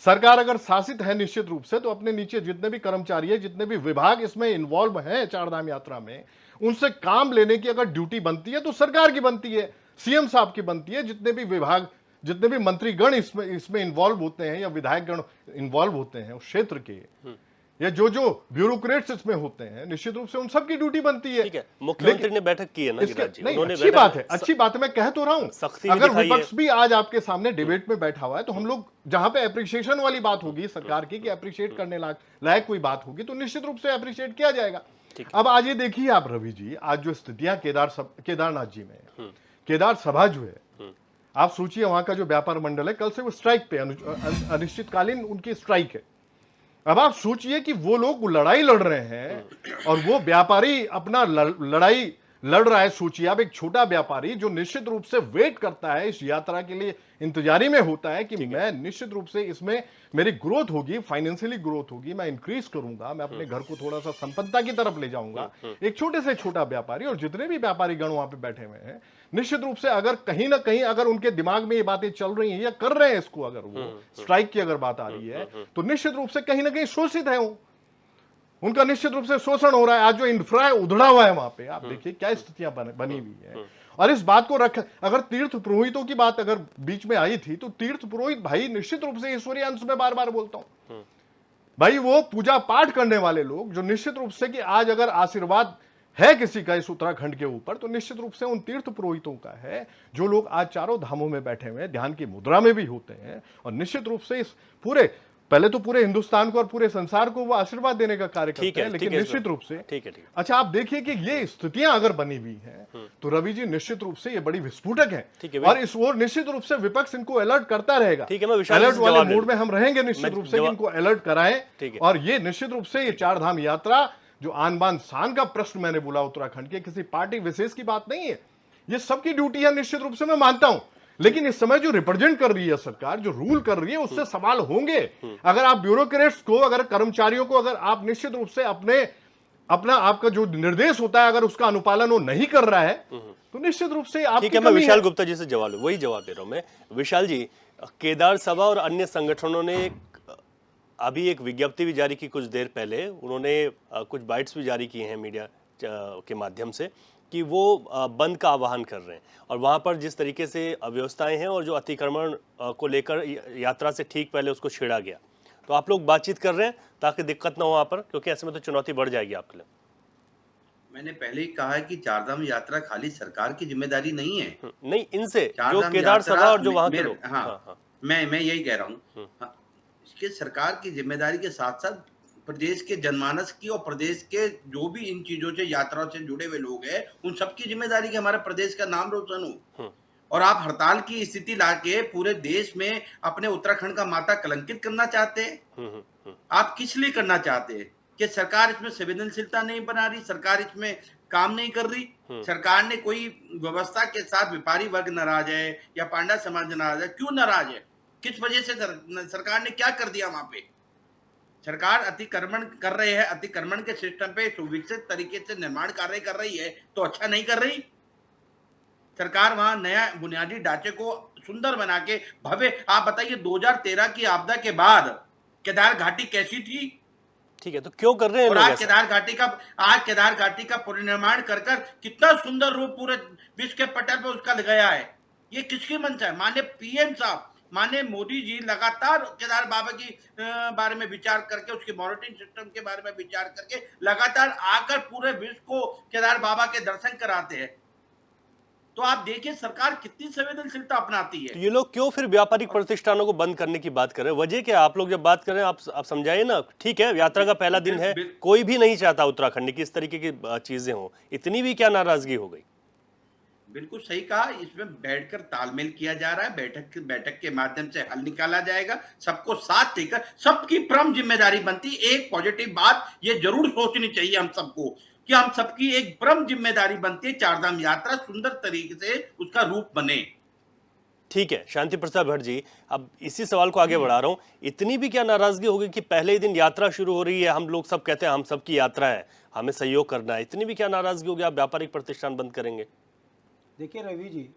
सरकार अगर शासित है निश्चित रूप से, तो अपने नीचे जितने भी कर्मचारी है, जितने भी विभाग इसमें इन्वॉल्व हैं चारधाम यात्रा में, उनसे काम लेने की अगर ड्यूटी बनती है तो सरकार की बनती है, सीएम साहब की बनती है। जितने भी विभाग, जितने भी मंत्रीगण इसमें इन्वॉल्व होते हैं या विधायकगण इन्वॉल्व होते हैं उस क्षेत्र के, या जो ब्यूरोक्रेट्स इसमें होते हैं, निश्चित रूप से उन सबकी ड्यूटी बनती है। ठीक है, मुख्यमंत्री ने बैठक की है ना गिरिराज जी, नहीं, उन्होंने अच्छी बात है, अच्छी बात है, मैं कह तो रहा हूं। अगर दिखाई विपक्ष भी आज आपके सामने डिबेट में बैठा हुआ है, तो हम लोग जहां पे एप्रिसिएशन वाली बात होगी सरकार की, कि अप्रिशिएट करने लायक कोई बात होगी, तो निश्चित रूप से अप्रिशिएट किया जाएगा। अब आज ये देखिए आप रवि जी, आज जो स्थितियां केदारनाथ जी में, केदार सभा जो है, आप सोचिए वहां का जो व्यापार मंडल है, कल से वो स्ट्राइक पे, अनिश्चितकालीन उनकी स्ट्राइक है। अब आप सोचिए कि वो लोग लड़ाई लड़ रहे हैं और वो व्यापारी अपना लड़ाई लड़ रहा है। सोचिए आप, एक छोटा व्यापारी जो निश्चित रूप से वेट करता है, इस यात्रा के लिए इंतजारी में होता है कि मैं निश्चित रूप से इसमें मेरी ग्रोथ होगी, फाइनेंशियली ग्रोथ होगी, मैं इंक्रीज करूंगा, मैं अपने घर को थोड़ा सा संपन्नता की तरफ ले जाऊंगा। एक छोटे से छोटा व्यापारी और जितने भी व्यापारी गण वहां पे बैठे हुए हैं, निश्चित रूप से अगर कहीं ना कहीं अगर उनके दिमाग में ये बातें चल रही हैं या कर रहे हैं इसको, अगर वो स्ट्राइक की अगर बात आ रही है, तो निश्चित रूप से कहीं ना कहीं शोषित है वो, उनका निश्चित रूप से शोषण हो रहा है। आज जो इंफ्रा है उधड़ा हुआ है वहां पे, आप देखिए क्या स्थितियां बनी हुई है। और इस बात को अगर तीर्थ पुरोहितों की बात अगर बीच में आई थी, तो तीर्थ पुरोहित भाई निश्चित रूप से ईश्वरीय अंश में बार बार बोलता हूं भाई, वो पूजा पाठ करने वाले लोग जो निश्चित रूप से कि आज अगर आशीर्वाद है किसी का इस उत्तराखंड के ऊपर, तो निश्चित रूप से उन तीर्थ पुरोहितों का है, जो लोग आज चारों धामों में बैठे हुए हैं, ध्यान की मुद्रा में भी होते हैं, और निश्चित रूप से इस पहले तो पूरे हिंदुस्तान को और पूरे संसार को वो आशीर्वाद देने का कार्य करते हैं। लेकिन निश्चित रूप से ठीक है। अच्छा, आप देखिए कि ये स्थितियां अगर बनी हुई हैं, तो रवि जी निश्चित रूप से ये बड़ी विस्फोटक है, और इस ओर निश्चित रूप से विपक्ष इनको अलर्ट करता रहेगा। अलर्ट वाले मूड में हम रहेंगे निश्चित रूप से, इनको अलर्ट कराएं। और ये निश्चित रूप से ये चार धाम यात्रा जो आन बान शान का प्रश्न मैंने बोला उत्तराखंड के, किसी पार्टी विशेष की बात नहीं है, ये सबकी ड्यूटी है, निश्चित रूप से मैं मानता हूं। लेकिन इस समय जो रिप्रेजेंट कर रही है सरकार, जो रूल कर रही है, उससे सवाल होंगे। अगर आप ब्यूरोक्रेट्स को, अगर कर्मचारियों को, अगर आप निश्चित रूप से अपना आपका जो निर्देश होता है, अगर उसका अनुपालन वो नहीं कर रहा है, तो निश्चित रूप से आप। ठीक है, मैं विशाल गुप्ता जी से वही जवाब दे रहा हूं मैं। विशाल जी, केदार सभा और अन्य संगठनों ने अभी एक विज्ञप्ति भी जारी की कुछ देर पहले, उन्होंने कुछ बाइट्स भी जारी किए हैं मीडिया के माध्यम से कि वो बंद का आह्वान कर रहे हैं, और वहां पर जिस तरीके से अव्यवस्थाएं हैं और जो अतिक्रमण को लेकर यात्रा से ठीक पहले उसको छेड़ा गया, तो आप लोग बातचीत कर रहे हैं ताकि दिक्कत ना हो वहां पर, क्योंकि ऐसे में तो चुनौती बढ़ जाएगी आपके लिए। मैंने पहले ही कहा है कि चारधाम यात्रा खाली सरकार की जिम्मेदारी नहीं है। नहीं, इनसे जो केदार सभा और जो वहां के लोग, हाँ, मैं यही कह रहा हूँ। के सरकार की जिम्मेदारी के साथ साथ प्रदेश के जनमानस की और प्रदेश के जो भी इन चीजों से यात्रा से जुड़े हुए लोग हैं उन सबकी जिम्मेदारी कि हमारे प्रदेश का नाम रोशन हो। और आप हड़ताल की स्थिति लाके पूरे देश में अपने उत्तराखंड का माथा कलंकित करना चाहते हैं। आप किस लिए करना चाहते हैं? कि सरकार इसमें संवेदनशीलता नहीं बना रही, सरकार इसमें काम नहीं कर रही, सरकार ने कोई व्यवस्था के साथ व्यापारी वर्ग नाराज है या पांडा समाज नाराज है, क्यों नाराज है? किस वजह से सरकार ने क्या कर दिया? वहां पे सरकार अतिक्रमण कर रहे हैं, अतिक्रमण के सिस्टम पे सुविकसित तरीके से निर्माण कार्य कर रही है तो अच्छा नहीं कर रही। सरकार वहां नया बुनियादी ढांचे को सुंदर बना के भव्य, आप बताइए 2013 की आपदा के बाद केदार घाटी कैसी थी? ठीक है, तो क्यों कर रहे हैं और लोग आज ऐसा? केदार घाटी का पुनर्निर्माण कर कितना सुंदर रूप पूरे विश्व के पटल पर उसका गया है। ये किसकी मंशा है? माननीय पीएम साहब, माननीय मोदी जी लगातार केदार बाबा की बारे में विचार करके, उसके मॉनिटरिंग सिस्टम के बारे में विचार करके लगातार आकर पूरे विश्व को केदार बाबा के दर्शन कराते हैं। तो आप देखिए सरकार कितनी संवेदनशीलता अपनाती है। तो ये लोग क्यों फिर व्यापारिक प्रतिष्ठानों को बंद करने की बात कर रहे हैं? वजह क्या? आप लोग जब बात कर रहे हैं आप समझाइए ना। ठीक है, यात्रा का पहला दिन है, कोई भी नहीं चाहता उत्तराखंड की इस तरीके की चीजें हो, इतनी भी क्या नाराजगी हो गई? बिल्कुल सही कहा, इसमें बैठकर तालमेल किया जा रहा है, बैठक के माध्यम से हल निकाला जाएगा, सबको साथ लेकर, सबकी प्रमुख जिम्मेदारी बनती। एक पॉजिटिव बात ये जरूर सोचनी चाहिए हम सबको कि हम सबकी एक प्रमुख जिम्मेदारी बनती है, चारधाम यात्रा सुंदर तरीके से उसका रूप बने। ठीक है शांति प्रसाद भट्ट जी, अब इसी सवाल को आगे बढ़ा रहा हूं, इतनी भी क्या नाराजगी होगी कि पहले ही दिन यात्रा शुरू हो रही है, हम लोग सब कहते हैं हम सबकी यात्रा है, हमें सहयोग करना है, इतनी भी क्या नाराजगी होगी आप व्यापारिक प्रतिष्ठान बंद करेंगे? देखिए रवि जी,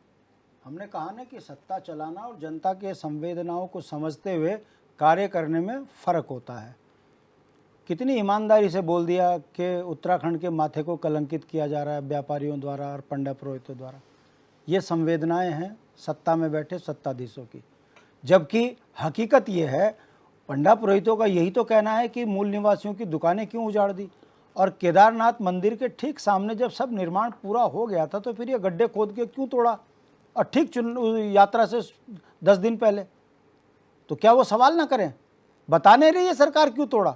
हमने कहा ना कि सत्ता चलाना और जनता के संवेदनाओं को समझते हुए कार्य करने में फ़र्क होता है। कितनी ईमानदारी से बोल दिया कि उत्तराखंड के माथे को कलंकित किया जा रहा है व्यापारियों द्वारा और पंडा पुरोहितों द्वारा। ये संवेदनाएं हैं सत्ता में बैठे सत्ताधीशों की, जबकि हकीकत ये है पंडा पुरोहितों का यही तो कहना है कि मूल निवासियों की दुकानें क्यों उजाड़ दी, और केदारनाथ मंदिर के ठीक सामने जब सब निर्माण पूरा हो गया था तो फिर ये गड्ढे खोद के क्यों तोड़ा, और ठीक यात्रा से 10 दिन पहले। तो क्या वो सवाल ना करें? बता नहीं रही है सरकार क्यों तोड़ा,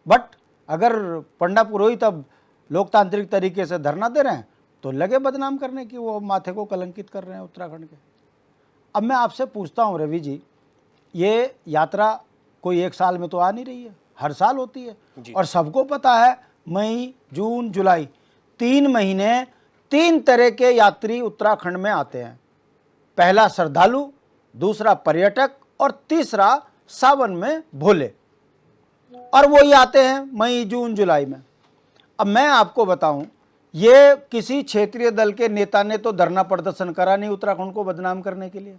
बट अगर पंडा पुरोहित अब लोकतांत्रिक तरीके से धरना दे रहे हैं तो लगे बदनाम करने की, वो माथे को कलंकित कर रहे हैं उत्तराखंड के। अब मैं आपसे पूछता हूँ रवि जी, ये यात्रा कोई एक साल में तो आ नहीं रही है, हर साल होती है, और सबको पता है मई जून जुलाई 3 महीने 3 तरह के यात्री उत्तराखंड में आते हैं। पहला श्रद्धालु, दूसरा पर्यटक और तीसरा सावन में भोले, और वही आते हैं मई जून जुलाई में। अब मैं आपको बताऊं, ये किसी क्षेत्रीय दल के नेता ने तो धरना प्रदर्शन करा नहीं उत्तराखंड को बदनाम करने के लिए।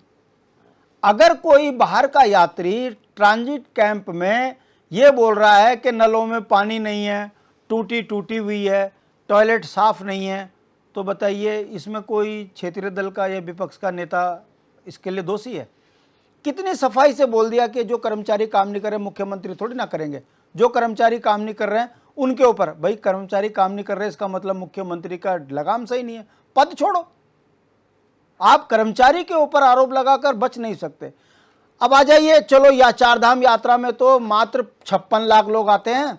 अगर कोई बाहर का यात्री ट्रांजिट कैंप में ये बोल रहा है कि नलों में पानी नहीं है, टूटी हुई है, टॉयलेट साफ नहीं है, तो बताइए इसमें कोई क्षेत्रीय दल का या विपक्ष का नेता इसके लिए दोषी है? कितनी सफाई से बोल दिया कि जो कर्मचारी काम नहीं कर रहे मुख्यमंत्री थोड़ी ना करेंगे, जो कर्मचारी काम नहीं कर रहे हैं उनके ऊपर। भाई कर्मचारी काम नहीं कर रहे इसका मतलब मुख्यमंत्री का लगाम सही नहीं है, पद छोड़ो। आप कर्मचारी के ऊपर आरोप लगाकर बच नहीं सकते। अब आ जाइए, चलो या चारधाम यात्रा में तो मात्र 56 लाख लोग आते हैं।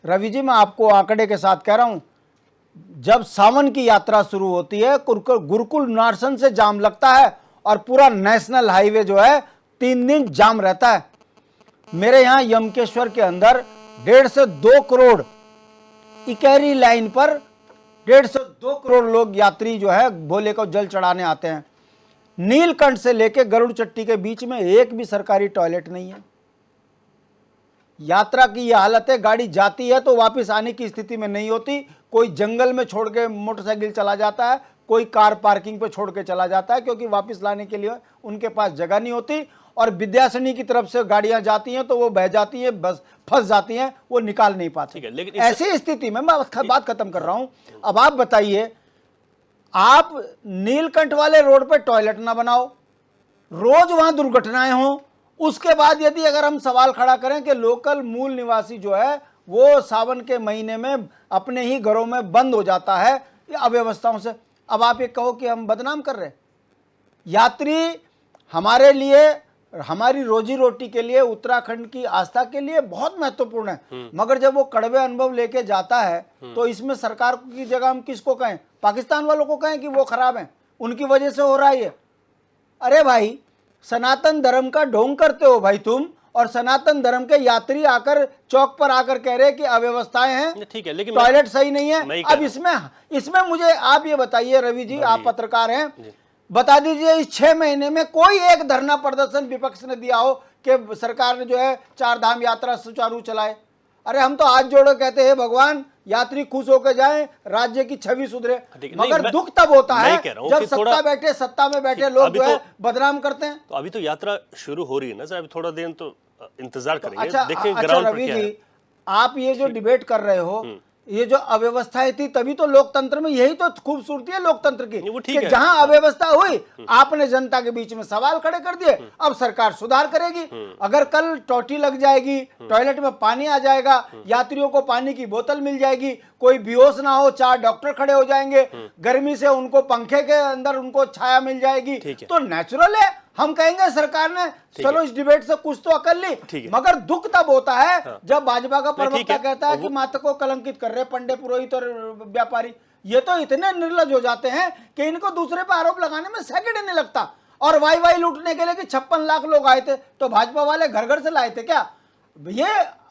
रवि जी, मैं आपको आंकड़े के साथ कह रहा हूं, जब सावन की यात्रा शुरू होती है गुरुकुल नारसन से जाम लगता है और पूरा नेशनल हाईवे जो है 3 दिन जाम रहता है। मेरे यहाँ यमकेश्वर के अंदर 1.5 से 2 करोड़ इकैरी लाइन पर 1.5 से 2 करोड़ लोग यात्री जो है भोले को जल चढ़ाने आते हैं। नीलकंठ से लेकर गरुड़ चट्टी के बीच में एक भी सरकारी टॉयलेट नहीं है। यात्रा की यह हालत है, गाड़ी जाती है तो वापस आने की स्थिति में नहीं होती। कोई जंगल में छोड़ के मोटरसाइकिल चला जाता है, कोई कार पार्किंग पे छोड़ के चला जाता है, क्योंकि वापस लाने के लिए उनके पास जगह नहीं होती। और विद्यासनी की तरफ से गाड़ियां जाती हैं तो वो बह जाती हैं, बस फंस जाती हैं, वो निकाल नहीं पाती। लेकिन ऐसी स्थिति में मैं बात खत्म कर रहा हूं। अब आप बताइए, आप नीलकंठ वाले रोड पर टॉयलेट ना बनाओ, रोज वहां दुर्घटनाएं हो, उसके बाद यदि अगर हम सवाल खड़ा करें कि लोकल मूल निवासी जो है वो सावन के महीने में अपने ही घरों में बंद हो जाता है अव्यवस्थाओं से, अब आप ये कहो कि हम बदनाम कर रहे हैं। यात्री हमारे लिए हमारी रोजी रोटी के लिए, उत्तराखंड की आस्था के लिए बहुत महत्वपूर्ण है। मगर जब वो कड़वे अनुभव लेके जाता है तो इसमें सरकार की जगह हम किसको कहें? पाकिस्तान वालों को कहें कि वो खराब हैं, उनकी वजह से हो रहा है ये। अरे भाई, सनातन धर्म का ढोंग करते हो भाई तुम, और सनातन धर्म के यात्री आकर चौक पर आकर कह रहे हैं कि अव्यवस्थाएं हैं, ठीक है, लेकिन टॉयलेट सही नहीं है। मैं अब इसमें मुझे आप ये बताइए रवि जी, आप पत्रकार हैं, बता दीजिए इस 6 महीने में कोई एक धरना प्रदर्शन विपक्ष ने दिया हो कि सरकार ने जो है 4 धाम यात्रा सुचारू चलाए? अरे हम तो हाथ जोड़ो कहते हैं भगवान यात्री खुश होकर जाएं, राज्य की छवि सुधरे। मगर दुख तब होता है जब सत्ता में बैठे लोग जो है बदनाम करते हैं। तो अभी तो यात्रा शुरू हो रही है ना सर, अभी थोड़ा दिन तो इंतजार करेंगे। अच्छा, देखें अच्छा रवि जी, आप ये जो डिबेट कर रहे हो, ये जो अव्यवस्थाएं थी, तभी तो लोकतंत्र में यही तो खूबसूरती है लोकतंत्र की कि जहां अव्यवस्था हुई आपने जनता के बीच में सवाल खड़े कर दिए, अब सरकार सुधार करेगी। अगर कल टोटी लग जाएगी, टॉयलेट में पानी आ जाएगा, यात्रियों को पानी की बोतल मिल जाएगी, कोई बेहोश ना हो, 4 डॉक्टर खड़े हो जाएंगे, गर्मी से उनको पंखे के अंदर उनको छाया मिल जाएगी, तो नेचुरल है हम कहेंगे सरकार ने चलो इस डिबेट से कुछ तो अकल ली। मगर दुख तब होता है जब भाजपा का प्रवक्ता कहता है कि माता को कलंकित कर रहे पंडे पुरोहित और व्यापारी। ये तो इतने निर्लज हो जाते हैं कि इनको दूसरे पर आरोप लगाने में सेकंड ही नहीं लगता। और वाई लूटने के लिए कि 56 लाख लोग आए थे, तो भाजपा वाले घर घर से लाए थे क्या? ये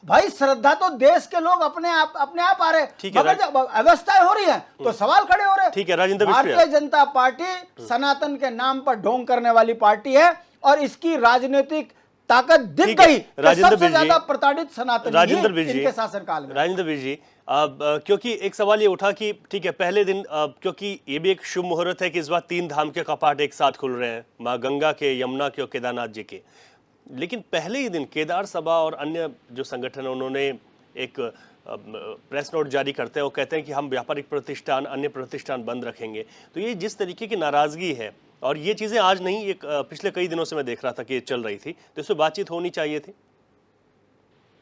भाई श्रद्धा तो देश के लोग अपने आप आ रहे, मगर जब अवस्थाएं हो रही है तो सवाल खड़े हो रहे। ठीक है राजेंद्र, भारतीय जनता पार्टी सनातन के नाम पर ढोंग करने वाली पार्टी है और इसकी राजनीतिक ताकत दिख गई। सबसे ज्यादा प्रताड़ित सनातन इनके शासनकाल में। राजेंद्र बीर जी, क्योंकि एक सवाल ये उठा कि ठीक है पहले दिन, क्योंकि ये भी एक शुभ मुहूर्त है कि इस बार 3 धाम के कपाट एक साथ खुल रहे हैं, माँ गंगा के, यमुना के और केदारनाथ जी के। लेकिन पहले ही दिन केदार सभा और अन्य जो संगठन है उन्होंने एक प्रेस नोट जारी करते हैं, वो कहते हैं कि हम व्यापारिक प्रतिष्ठान, अन्य प्रतिष्ठान बंद रखेंगे। तो ये जिस तरीके की नाराजगी है, और ये चीजें आज नहीं, एक पिछले कई दिनों से मैं देख रहा था कि ये चल रही थी, तो इसमें बातचीत होनी चाहिए थी।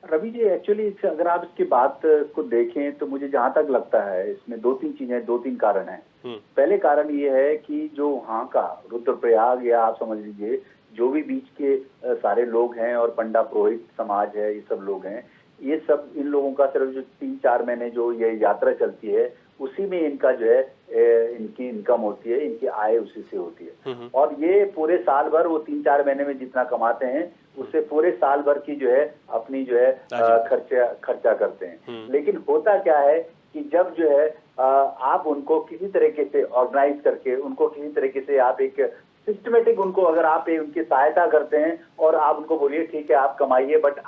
रवि जी, एक्चुअली अगर आप इसकी बात को देखें तो मुझे जहां तक लगता है इसमें 2-3 चीजें, 2-3 कारण हैं। पहले कारण ये है कि जो वहाँ का रुद्रप्रयाग, या आप समझ लीजिए जो भी बीच के सारे लोग हैं और पंडा पुरोहित समाज है, ये सब लोग हैं, ये सब इन लोगों का सिर्फ जो 3-4 महीने जो ये यात्रा चलती है उसी में इनका जो है इनकी इनकम होती है, इनकी आय उसी से होती है। और ये पूरे साल भर वो 3-4 महीने में जितना कमाते हैं उससे पूरे साल भर की जो है अपनी जो है खर्चा करते हैं। लेकिन होता क्या है कि जब जो है आप उनको किसी तरीके से ऑर्गेनाइज करके, उनको किसी तरीके से आप एक सिस्टमेटिक उनको अगर आप उनकी सहायता करते हैं और आप उनको बोलिए ठीक है आप कमाइए, बट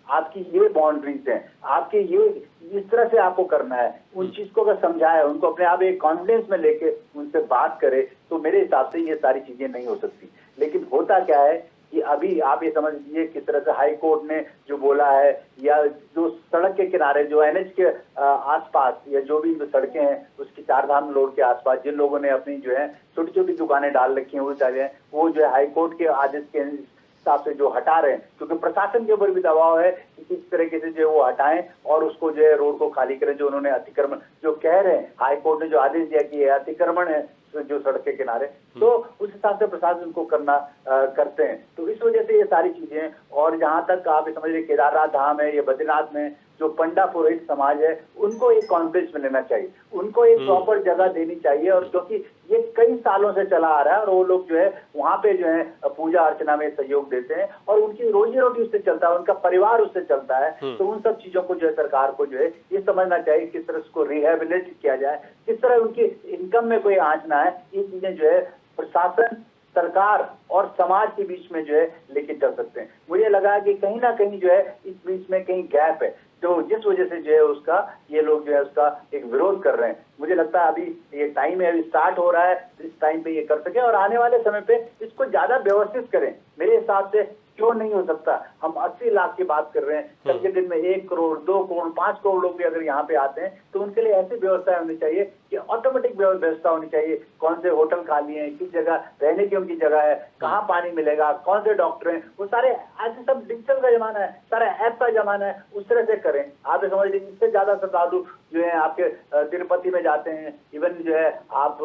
आपकी ये बाउंड्रीज हैं, आपके ये इस तरह से आपको करना है, उन चीज को अगर समझाए, उनको अपने आप एक कॉन्फिडेंस में लेके उनसे बात करे, तो मेरे हिसाब से ये सारी चीजें नहीं हो सकती। लेकिन होता क्या है कि अभी आप ये समझ लीजिए किस तरह से हाई कोर्ट ने जो बोला है, या जो सड़क के किनारे, जो NH के आसपास, या जो भी सड़कें हैं उसकी 4 धाम रोड के आसपास जिन लोगों ने अपनी जो है छोटी छोटी दुकानें डाल रखी हैं वो जो है हाई कोर्ट के आदेश के हिसाब से जो हटा रहे हैं, क्योंकि प्रशासन के ऊपर भी दबाव है कि किस तरीके से जो वो हटाएं और उसको जो है रोड को खाली करें। जो उन्होंने अतिक्रमण जो कह रहे हैं, हाई कोर्ट ने जो आदेश दिया कि ये अतिक्रमण है जो सड़क के किनारे, तो उस हिसाब से प्रशासन उनको करते हैं। तो इस वजह से ये सारी चीजें, और जहां तक आप समझ लीजिए केदारनाथ धाम है या बद्रीनाथ में जो पंडा पुरोहित समाज है, उनको एक कॉन्फ्रेंस में लेना चाहिए, उनको एक प्रॉपर जगह देनी चाहिए। और क्योंकि ये कई सालों से चला आ रहा है और वो लोग जो है वहाँ पे जो है पूजा अर्चना में सहयोग देते हैं और उनकी रोजी रोटी उससे चलता है, उनका परिवार उससे चलता है। तो उन सब चीजों को जो है सरकार को जो है ये समझना चाहिए किस तरह उसको रिहेबिलिट किया जाए, किस तरह उनकी इनकम में कोई आंच ना है। ये चीजें जो है प्रशासन, सरकार और समाज के बीच में जो है लेके चल सकते हैं। मुझे लगा कि कहीं ना कहीं जो है इस बीच में कहीं गैप है, तो जिस वजह से जो है उसका ये लोग जो है उसका एक विरोध कर रहे हैं। मुझे लगता है अभी ये टाइम है, अभी स्टार्ट हो रहा है, इस टाइम पे ये कर सके और आने वाले समय पे इसको ज्यादा व्यवस्थित करें। मेरे हिसाब से क्यों नहीं हो सकता, हम 80 लाख की बात कर रहे हैं। कल के दिन में 1 करोड़, 2 करोड़, 5 करोड़ लोग भी अगर यहाँ पे आते हैं तो उनके लिए ऐसी व्यवस्था होनी चाहिए कि ऑटोमेटिक व्यवस्था होनी चाहिए। कौन से होटल खाली हैं, किस जगह रहने की उनकी जगह है, कहाँ पानी मिलेगा, कौन से डॉक्टर हैं, वो सारे आज सब डिजिटल का जमाना है, सारा ऐप का जमाना है, उस तरह से करें। आप ये समझ लीजिए इससे ज्यादा श्रद्धालु जो है आपके तिरुपति में जाते हैं, इवन जो है आप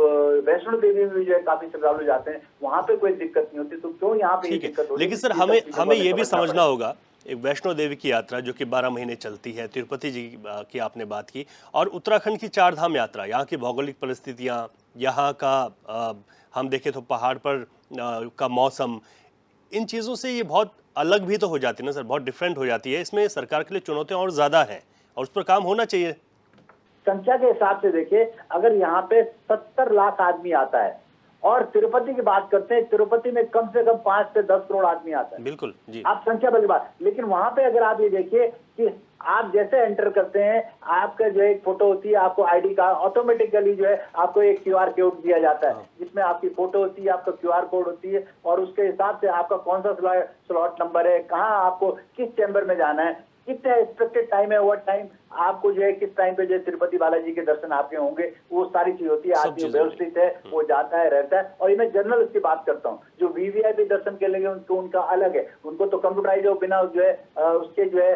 वैष्णो देवी में जो है काफी श्रद्धालु जाते हैं, वहाँ पे कोई दिक्कत नहीं होती, तो क्यों यहाँ पे ठीक दिक्कत है, होती? लेकिन सर हमें ये भी समझना होगा, एक वैष्णो देवी की यात्रा जो कि 12 महीने चलती है, तिरुपति जी की आपने बात की, और उत्तराखंड की 4 धाम यात्रा, यहाँ की भौगोलिक परिस्थितियाँ, यहाँ का हम देखें तो पहाड़ पर का मौसम, इन चीज़ों से ये बहुत अलग भी तो हो जाती है ना सर, बहुत डिफरेंट हो जाती है। इसमें सरकार के लिए चुनौतियाँ और ज़्यादा हैं और उस पर काम होना चाहिए। संख्या के हिसाब से देखिए, अगर यहाँ पे 70 लाख आदमी आता है और तिरुपति की बात करते हैं, तिरुपति में कम से कम 5 से 10 करोड़ आदमी आता है। बिल्कुल जी, आप संख्या बड़ी बात, लेकिन वहां पे अगर आप ये देखिए कि आप जैसे एंटर करते हैं, आपका जो एक फोटो होती है, आपको आईडी कार्ड ऑटोमेटिकली जो है आपको एक QR कोड दिया जाता है, जिसमें आपकी फोटो होती है, आपका QR कोड होती है, और उसके हिसाब से आपका कौन सा स्लॉट नंबर है, कहाँ आपको किस चैम्बर में जाना है, कितना एक्सपेक्टेड टाइम है, वो टाइम आपको जो है किस टाइम पे जो है तिरुपति बालाजी के दर्शन आपके होंगे, वो सारी चीज होती है। आदमी व्यवस्थित है, वो जाता है, रहता है। और ये मैं जनरल उसकी बात करता हूँ, जो VVIP दर्शन के लिए उनको उनका अलग है, उनको तो कंप्यूटराइज हो, बिना जो है उसके जो है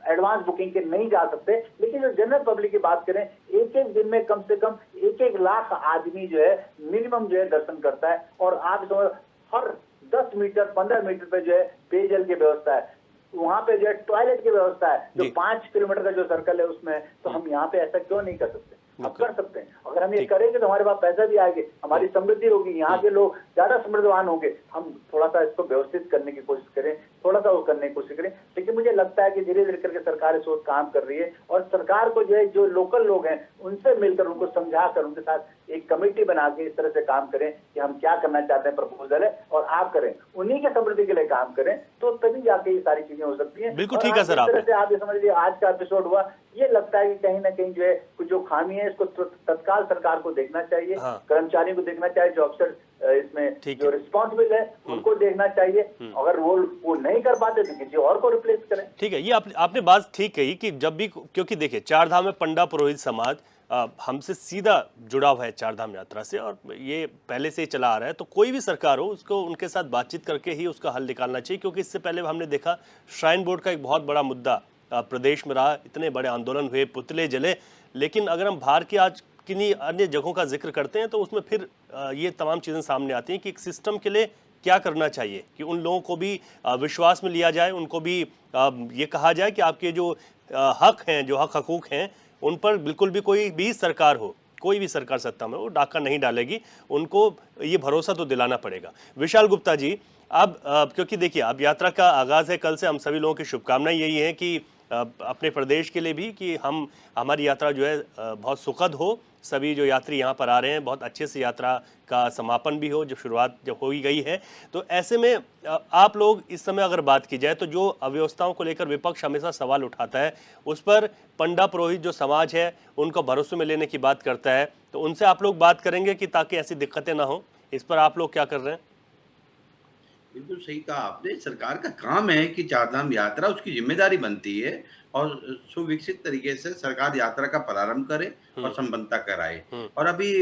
एडवांस बुकिंग के नहीं जा सकते। लेकिन जो जनरल पब्लिक की बात करें, एक एक दिन में कम से कम 1-1 लाख आदमी जो है मिनिमम जो है दर्शन करता है। और आप हर 10 मीटर 15 मीटर पे जो है पेयजल की व्यवस्था है, वहाँ पे जो है टॉयलेट की व्यवस्था है, जो 5 किलोमीटर का जो सर्कल है उसमें। तो हम यहाँ पे ऐसा क्यों नहीं कर सकते? हम कर सकते हैं। अगर हम ये करेंगे तो हमारे पास पैसा भी आएगा, हमारी समृद्धि होगी, यहाँ के लोग ज्यादा समृद्धवान होंगे। हम थोड़ा सा इसको व्यवस्थित करने की कोशिश करें, थोड़ा सा वो करने की कोशिश करें। लेकिन मुझे लगता है कि धीरे धीरे करके सरकार इस वक्त काम कर रही है, और सरकार को जो है जो लोकल लोग हैं उनसे मिलकर, उनको समझा कर, उनके साथ एक कमेटी बना के इस तरह से काम करें कि हम क्या करना चाहते हैं, प्रपोजल है, और आप करें, उन्हीं के समृद्धि के लिए काम करें, तो तभी जाके ये सारी चीजें हो सकती हैं। बिल्कुल ठीक है सर। इस तरह से आप ये समझ लीजिए आज का एपिसोड हुआ, ये लगता है कि कहीं ना कहीं जो है कुछ जो खामी है इसको तत्काल सरकार को देखना चाहिए, कर्मचारियों को देखना चाहिए, जो अफसर इसमें जो रिस्पॉन्सिबल है उनको देखना चाहिए। अगर वो नहीं कर पाते तो किसी और को रिप्लेस करें। ठीक है, ये आपने बात ठीक कही कि जब भी, क्योंकि देखिए 4 धाम में पंडा पुरोहित समाज हमसे सीधा जुड़ा हुआ है 4 धाम यात्रा से, और ये पहले से ही चला आ रहा है। तो कोई भी सरकार हो, उसको उनके साथ बातचीत करके ही उसका हल निकालना चाहिए, क्योंकि इससे पहले हमने देखा श्राइन बोर्ड का एक बहुत बड़ा मुद्दा प्रदेश में रहा, इतने बड़े आंदोलन हुए, पुतले जले। लेकिन अगर हम बाहर की आज किन्हीं अन्य जगहों का जिक्र करते हैं तो उसमें फिर ये तमाम चीज़ें सामने आती हैं कि एक सिस्टम के लिए क्या करना चाहिए, कि उन लोगों को भी विश्वास में लिया जाए, उनको भी ये कहा जाए कि आपके जो हक हैं, जो हक हकूक़ हैं, उन पर बिल्कुल भी कोई भी सरकार हो, कोई भी सरकार सत्ता में वो डाका नहीं डालेगी, उनको ये भरोसा तो दिलाना पड़ेगा। विशाल गुप्ता जी, अब क्योंकि देखिए अब यात्रा का आगाज़ है, कल से हम सभी लोगों की शुभकामनाएं यही है कि अपने प्रदेश के लिए भी कि हमारी यात्रा जो है बहुत सुखद हो, सभी जो यात्री यहाँ पर आ रहे हैं बहुत अच्छे से यात्रा का समापन भी हो, जब शुरुआत जब हो ही गई है। तो ऐसे में आप लोग इस समय अगर बात की जाए तो जो अव्यवस्थाओं को लेकर विपक्ष हमेशा सवाल उठाता है, उस पर पंडा पुरोहित जो समाज है उनको भरोसे में लेने की बात करता है, तो उनसे आप लोग बात करेंगे कि ताकि ऐसी दिक्कतें ना हो? इस पर आप लोग क्या कर रहे हैं? बिल्कुल सही कहा आपने। सरकार का काम है कि 4 धाम यात्रा, उसकी जिम्मेदारी बनती है, और सुविकसित तरीके से सरकार यात्रा का प्रारंभ करे और संपन्नता कराए। और अभी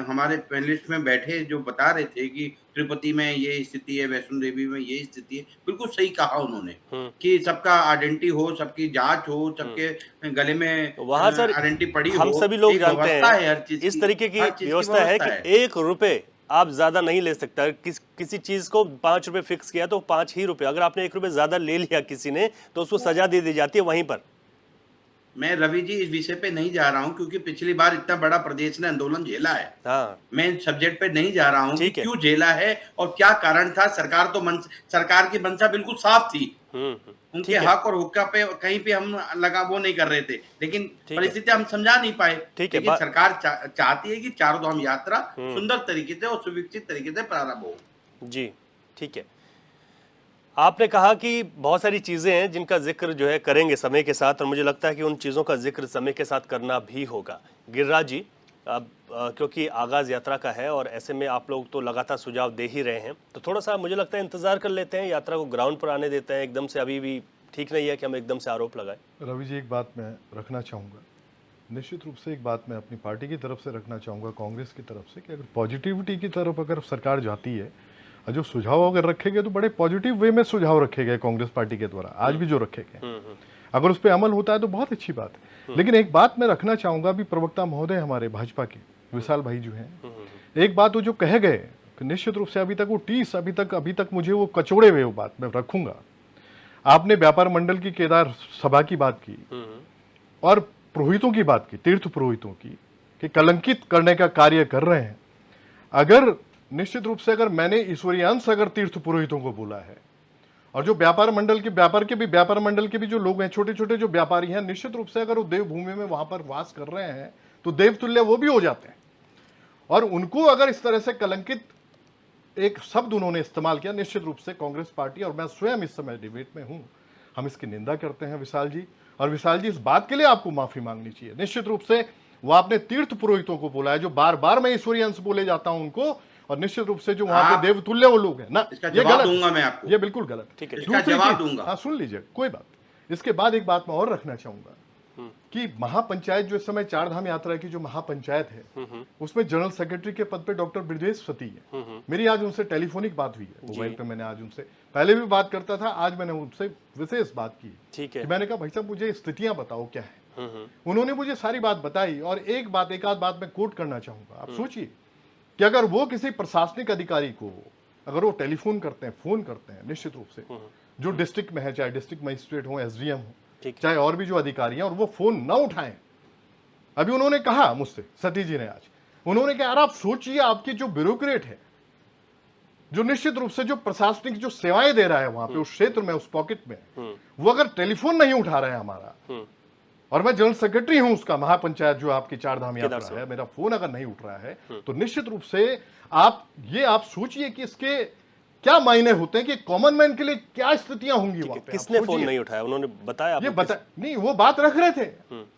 हमारे पैनलिस्ट में बैठे जो बता रहे थे कि तिरुपति में ये स्थिति है, वैष्णो देवी में ये स्थिति है, बिल्कुल सही कहा उन्होंने कि सबका आइडेंटिटी हो, सबकी जांच हो, सबके गले में वहाँ सर आइडेंटिटी पड़ी हो। हम सभी लोग जानते हैं हर चीज इस तरीके की व्यवस्था है कि 1 रुपए आप ज्यादा नहीं ले सकता। किसी चीज को 5 रुपए फिक्स किया तो 5 ही रुपए, अगर आपने 1 रुपए ज्यादा ले लिया किसी ने तो उसको सजा दे दी जाती है वहीं पर। मैं रवि जी इस विषय पे नहीं जा रहा हूं, क्योंकि पिछली बार इतना बड़ा प्रदेश ने आंदोलन झेला है। मैं इस सब्जेक्ट पे नहीं जा रहा हूं कि क्यों झेला है और क्या कारण था। सरकार की मंशा बिल्कुल साफ थी, उनके हक और हुक्का पे कहीं पे हम वो नहीं कर रहे थे, लेकिन परिस्थिति हम समझा नहीं पाए। लेकिन सरकार चाहती है कि 4 धाम यात्रा सुंदर तरीके से और सुविकसित तरीके से प्रारंभ हो। जी ठीक है, आपने कहा कि बहुत सारी चीज़ें हैं जिनका जिक्र जो है करेंगे समय के साथ, और मुझे लगता है कि उन चीज़ों का जिक्र समय के साथ करना भी होगा। गिरिराज जी, अब क्योंकि आगाज़ यात्रा का है और ऐसे में आप लोग तो लगातार सुझाव दे ही रहे हैं, तो थोड़ा सा मुझे लगता है इंतज़ार कर लेते हैं, यात्रा को ग्राउंड पर आने देते हैं। एकदम से अभी भी ठीक नहीं है कि हम एकदम से आरोप लगाएं। रवि जी, एक बात मैं रखना चाहूँगा, निश्चित रूप से एक बात मैं अपनी पार्टी की तरफ से रखना चाहूँगा, कांग्रेस की तरफ से, कि अगर पॉजिटिविटी की तरफ अगर सरकार जाती है और जो सुझाव अगर रखे गए तो बड़े पॉजिटिव वे में सुझाव रखे गए कांग्रेस पार्टी के द्वारा, आज भी जो रखे गए, अगर उस पर अमल होता है तो बहुत अच्छी बात है। लेकिन एक बात मैं रखना चाहूँगा, अभी प्रवक्ता महोदय हमारे भाजपा के विशाल भाई जो हैं, एक बात वो जो कह गए, निश्चित रूप से अभी तक वो टीस अभी तक मुझे वो कचोड़े हुए वो बात मैं रखूंगा। आपने व्यापार मंडल की केदार सभा की बात की और पुरोहितों की बात की, तीर्थ पुरोहितों की, कि कलंकित करने का कार्य कर रहे हैं। अगर निश्चित रूप से अगर मैंने ईश्वरीय अंश अगर तीर्थ पुरोहितों को बोला है, और जो व्यापार मंडल के भी जो लोग हैं, छोटे छोटे जो व्यापारी हैं, निश्चित रूप से अगर वो देवभूमि में वहां पर वास कर रहे हैं तो देवतुल्य वो भी हो जाते हैं। और उनको अगर इस तरह से कलंकित एक शब्द उन्होंने इस्तेमाल किया, निश्चित रूप से कांग्रेस पार्टी और मैं स्वयं इस समय डिबेट में हूं, हम इसकी निंदा करते हैं विशाल जी। और विशाल जी, इस बात के लिए आपको माफी मांगनी चाहिए। निश्चित रूप से वो आपने तीर्थ पुरोहितों को बोला है, जो बार बार मैं ईश्वरीय अंश बोले जाता हूं उनको, और निश्चित रूप से जो वहां पे देवतुल्य वो लोग हैं ना, ये गलत दूंगा मैं आपको, ये बिल्कुल गलत। ठीक है, इसका जवाब दूंगा। हाँ, सुन लीजिए, कोई बात। इसके बाद एक बात मैं और रखना चाहूंगा कि महापंचायत जो इस समय चारधाम यात्रा की जो महापंचायत है, उसमें जनरल सेक्रेटरी के पद पे डॉक्टर ब्रजेश सती है। मेरी आज उनसे टेलीफोनिक बात हुई है, मोबाइल पे मैंने आज उनसे पहले भी बात करता था, आज मैंने उनसे विशेष बात की। ठीक है, कि मैंने कहा भाई साहब मुझे स्थितियां बताओ क्या है। उन्होंने मुझे सारी बात बताई और एक आध बात मैं कोट करना चाहूंगा। आप सोचिए कि अगर वो किसी प्रशासनिक अधिकारी को अगर वो टेलीफोन करते हैं, फोन करते हैं, निश्चित रूप से जो डिस्ट्रिक्ट में है, चाहे डिस्ट्रिक्ट मजिस्ट्रेट हो, एसडीएम हो, चाहे और भी जो अधिकारी हैं, और वो फोन न उठाएं। अभी उन्होंने कहा मुझसे, सती जी ने आज, उन्होंने कहा यार आप सोचिए, आपकी जो ब्यूरोक्रेट है, जो निश्चित रूप से जो प्रशासनिक जो सेवाएं दे रहा है वहां पे उस क्षेत्र में, उस पॉकेट में, वो अगर टेलीफोन नहीं उठा रहे हैं हमारा, और मैं जनरल सेक्रेटरी हूं उसका, महापंचायत जो आपकी चारधाम यात्रा है, मेरा फोन अगर नहीं उठ रहा है, तो निश्चित रूप से आप सोचिए कि इसके क्या मायने होते हैं, कि कॉमन मैन के लिए क्या स्थितियां होंगी वहां पे। किसने फोन नहीं उठाया, उन्होंने बताया? ये नहीं, वो बात रख रहे थे,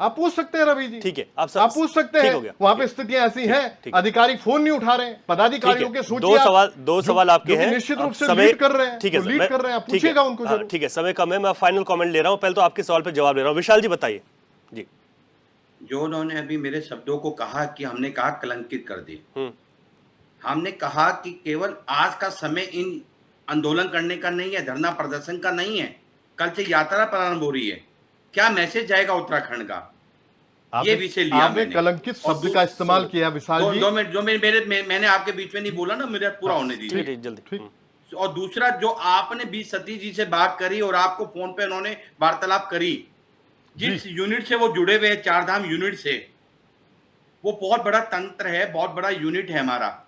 आप पूछ सकते हैं रवि जी। ठीक है, आप पूछ सकते हैं, वहां पे स्थितियां ऐसी हैं, अधिकारी फोन नहीं उठा रहे हैं, पदाधिकारियों के सोचिए। दो सवाल आपके हैं, निश्चित रूप से लीड कर रहे हैं। ठीक है, लीड कर रहे हैं, पूछिएगा उनको। ठीक है, समय कम है, मैं फाइनल कमेंट ले रहा हूं, पहले तो आपके सवाल पे जवाब ले रहा हूं। विशाल जी बताइए जी। जो उन्होंने अभी मेरे शब्दों को कहा कि हमने कहा कलंकित कर दिए, हमने कहा कि केवल आज का समय इन आंदोलन करने का नहीं है, धरना प्रदर्शन का नहीं है, कल से यात्रा प्रारंभ हो रही है। क्या मैसेज जाएगा उत्तराखंड का, ये विषय लिया मैंने। कलंकित शब्द का इस्तेमाल किया विशाल जी। मैंने आपके बीच में नहीं बोला ना, मेरा पूरा होने दीजिए जल्दी। और दूसरा, जो आपने बी सती जी से बात करी और आपको फोन पे उन्होंने वार्तालाप करी, जिस यूनिट से वो जुड़े हुए हैं, चारधाम यूनिट से, वो बहुत बड़ा तंत्र है, बहुत बड़ा यूनिट है हमारा।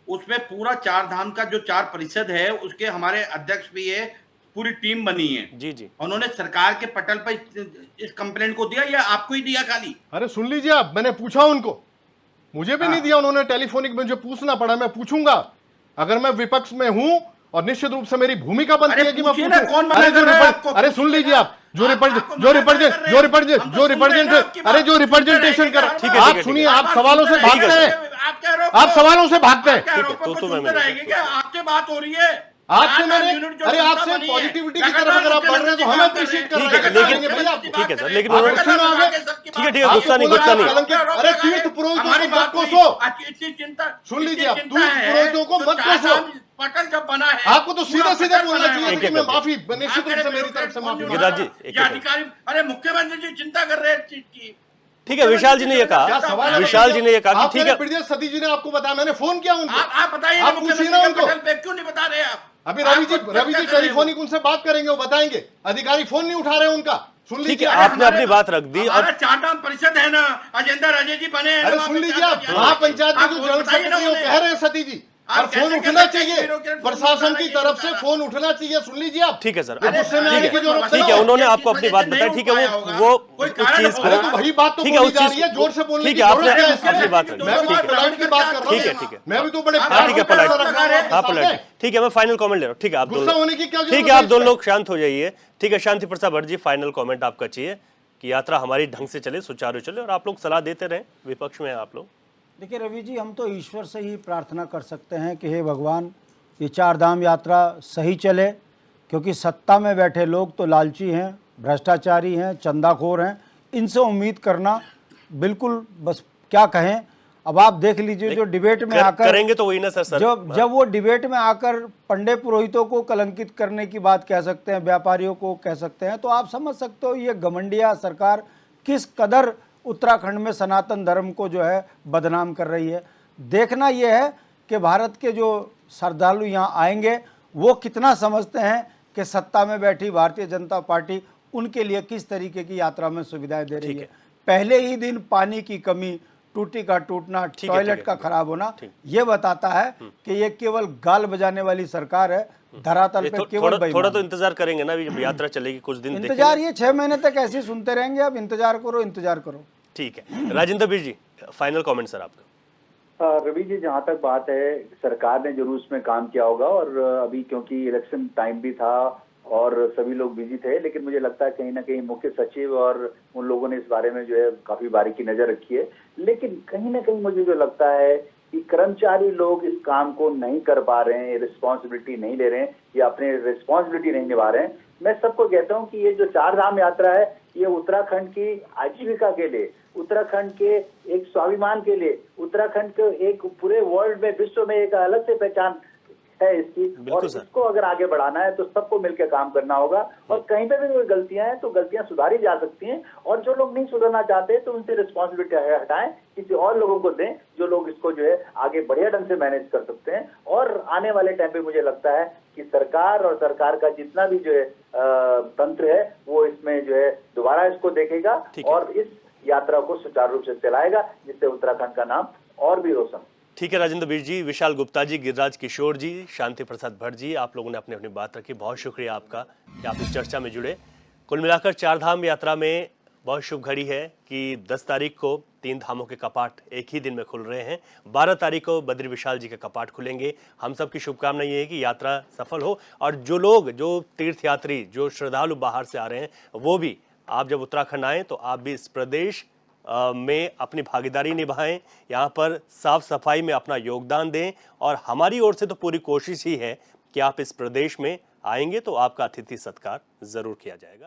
उसमें पूरा चारधाम का जो चार परिषद है, उसके हमारे अध्यक्ष भी है, पूरी टीम बनी है। जी। उन्होंने सरकार के पटल पर इस कंप्लेंट को दिया या आपको ही दिया खाली? अरे सुन लीजिए आप, मैंने पूछा उनको, मुझे भी नहीं दिया उन्होंने टेलीफोनिक में, जो पूछना पड़ा मैं पूछूंगा। अगर मैं विपक्ष में हूं और निश्चित रूप से मेरी भूमिका बनती है कि मैं पूछूं। अरे सुन लीजिए आप, जो रिप्रेजेंटेशन कर, आप सुनिए, आप सवालों से भागते हैं, आप सवालों से भागते हैं। आपसे बात हो रही है, आपसे मैंने, अरे आपसे पॉजिटिविटी की तरफ अगर आप बढ़ रहे हैं तो हमें अप्रिशिएट कर रहे हैं। ठीक है सर, लेकिन ठीक है, गुस्सा नहीं। अरे तीर्थ पुरोहितों को मत कोसो, सुन लीजिए आप, तीर्थ पुरोहितों को मत कोसो। पटल जब बना है, आपको तो सीधा बोलना चाहिए कि मैं माफी, निश्चित रूप से मेरी तरफ से माफी। गिरिराज जी, अधिकारी, अरे मुख्यमंत्री जी चिंता कर रहे हैं चीज की। ठीक है, विशाल जी ने ये कहा, विशाल जी ने ये कहा कि ठीक है, ब्रजेश सती जी ने आपको बताया, मैंने फोन किया उनको, आप बताइए, आप पूछिए ना उनको, क्यों नहीं बता रहे आप? अभी रवि जी टेलीफोनिक उनसे बात करेंगे, वो बताएंगे। अधिकारी फोन नहीं उठा रहे उनका, सुन लीजिए। आपने अपनी बात रख दी और चारधाम परिषद है ना, अजेंद्र अजय जी बने हैं। अरे सुन लीजिए आप, महापंचायत के जो जनरल सेक्रेटरी कह रहे हैं सती जी, और फोन उठना चाहिए, प्रशासन की तरफ से फोन उठना चाहिए, सुन लीजिए आप। ठीक है सर, ठीक है, उन्होंने आपको अपनी बात बताई। ठीक है, वो उस चीज को, वही बात तो बोली जा रही है, जोर से बोलने की जरूरत है। अपनी बात रखी, मैं भी पोलाइट की बात कर रहा हूं। ठीक है, मैं भी तो बड़े ठीक है, पोलाइट। ठीक है, मैं फाइनल कमेंट ले रहा हूँ। ठीक है, आप गुस्सा होने की क्या ठीक है, आप दोनों लोग शांत हो जाइए। ठीक है, शांति प्रसाद भट्ट जी, फाइनल कमेंट आपका चाहिए कि यात्रा हमारी ढंग से चले, सुचारू चले, और आप लोग सलाह देते रहें, विपक्ष में हैं आप लोग। देखिए रवि जी, हम तो ईश्वर से ही प्रार्थना कर सकते हैं कि हे भगवान, ये चार धाम यात्रा सही चले, क्योंकि सत्ता में बैठे लोग तो लालची हैं, भ्रष्टाचारी हैं, चंदाखोर हैं। इनसे उम्मीद करना बिल्कुल, बस क्या कहें। अब आप देख लीजिए, जो डिबेट में आकर करेंगे तो वही ना सर। जब वो डिबेट में आकर पंडे पुरोहितों को कलंकित करने की बात कह सकते हैं, व्यापारियों को कह सकते हैं, तो आप समझ सकते हो ये घमंडिया सरकार किस कदर उत्तराखंड में सनातन धर्म को जो है बदनाम कर रही है। देखना यह है कि भारत के जो श्रद्धालु यहाँ आएंगे वो कितना समझते हैं कि सत्ता में बैठी भारतीय जनता पार्टी उनके लिए किस तरीके की यात्रा में सुविधाएं दे रही है। पहले ही दिन पानी की कमी, टूटी का टूटना, टॉयलेट का खराब होना, ये बताता है कि ये केवल गाल बजाने वाली सरकार है, धरातल पे केवल थोड़ा तो इंतजार करेंगे ना, अभी यात्रा चलेगी कुछ दिन, इंतजार ये 6 महीने तक ऐसे ही सुनते रहेंगे। अब इंतजार करो। ठीक है। राजेंद्र बीर जी, फाइनल कमेंट सर आपका। रवि जी, जहाँ तक बात है, सरकार ने जरूर उसमें काम किया होगा, और अभी क्योंकि इलेक्शन टाइम भी था और सभी लोग बिजी थे, लेकिन मुझे लगता है कहीं ना कहीं मुख्य सचिव और उन लोगों ने इस बारे में जो है काफी बारीकी नजर रखी है। लेकिन कहीं ना कहीं मुझे जो लगता है कि कर्मचारी लोग इस काम को नहीं कर पा रहे हैं, रिस्पॉन्सिबिलिटी नहीं ले रहे हैं या अपने रिस्पॉन्सिबिलिटी नहीं निभा रहे हैं। मैं सबको कहता हूँ कि ये जो चार धाम यात्रा है, ये उत्तराखंड की आजीविका के लिए, उत्तराखंड के एक स्वाभिमान के लिए, उत्तराखंड के एक पूरे वर्ल्ड में, विश्व में एक अलग से पहचान है इसकी, और इसको अगर आगे बढ़ाना है तो सबको मिलकर काम करना होगा। और कहीं पे भी कोई गलतियां हैं तो गलतियां सुधारी जा सकती हैं, और जो लोग नहीं सुधरना चाहते तो उनसे रिस्पॉन्सिबिलिटी हटाएं, किसी और लोगों को दें जो लोग इसको जो है आगे बढ़िया ढंग से मैनेज कर सकते हैं। और आने वाले टाइम पे मुझे लगता है कि सरकार और सरकार का जितना भी जो है तंत्र है वो इसमें जो है दोबारा इसको देखेगा और इस यात्रा को सुचारू रूप से चलाएगा, जिससे उत्तराखंड का नाम और भी रोशन। ठीक है राजेंद्र बीर जी, विशाल गुप्ता जी, गिरिराज किशोर जी, शांति प्रसाद भट्ट जी, आप लोगों ने अपनी अपनी बात रखी। बहुत शुक्रिया आपका कि आप इस चर्चा में जुड़े। कुल मिलाकर चार धाम यात्रा में बहुत शुभ घड़ी है कि 10 तारीख को 3 धामों के कपाट एक ही दिन में खुल रहे हैं। 12 तारीख को बद्री विशाल जी के कपाट खुलेंगे। हम सब की शुभकामना ये है कि यात्रा सफल हो, और जो लोग, जो तीर्थयात्री, जो श्रद्धालु बाहर से आ रहे हैं, वो भी, आप जब उत्तराखंड आएँ तो आप भी इस प्रदेश में अपनी भागीदारी निभाएं, यहाँ पर साफ सफाई में अपना योगदान दें, और हमारी ओर से तो पूरी कोशिश ही है कि आप इस प्रदेश में आएंगे तो आपका अतिथि सत्कार जरूर किया जाएगा।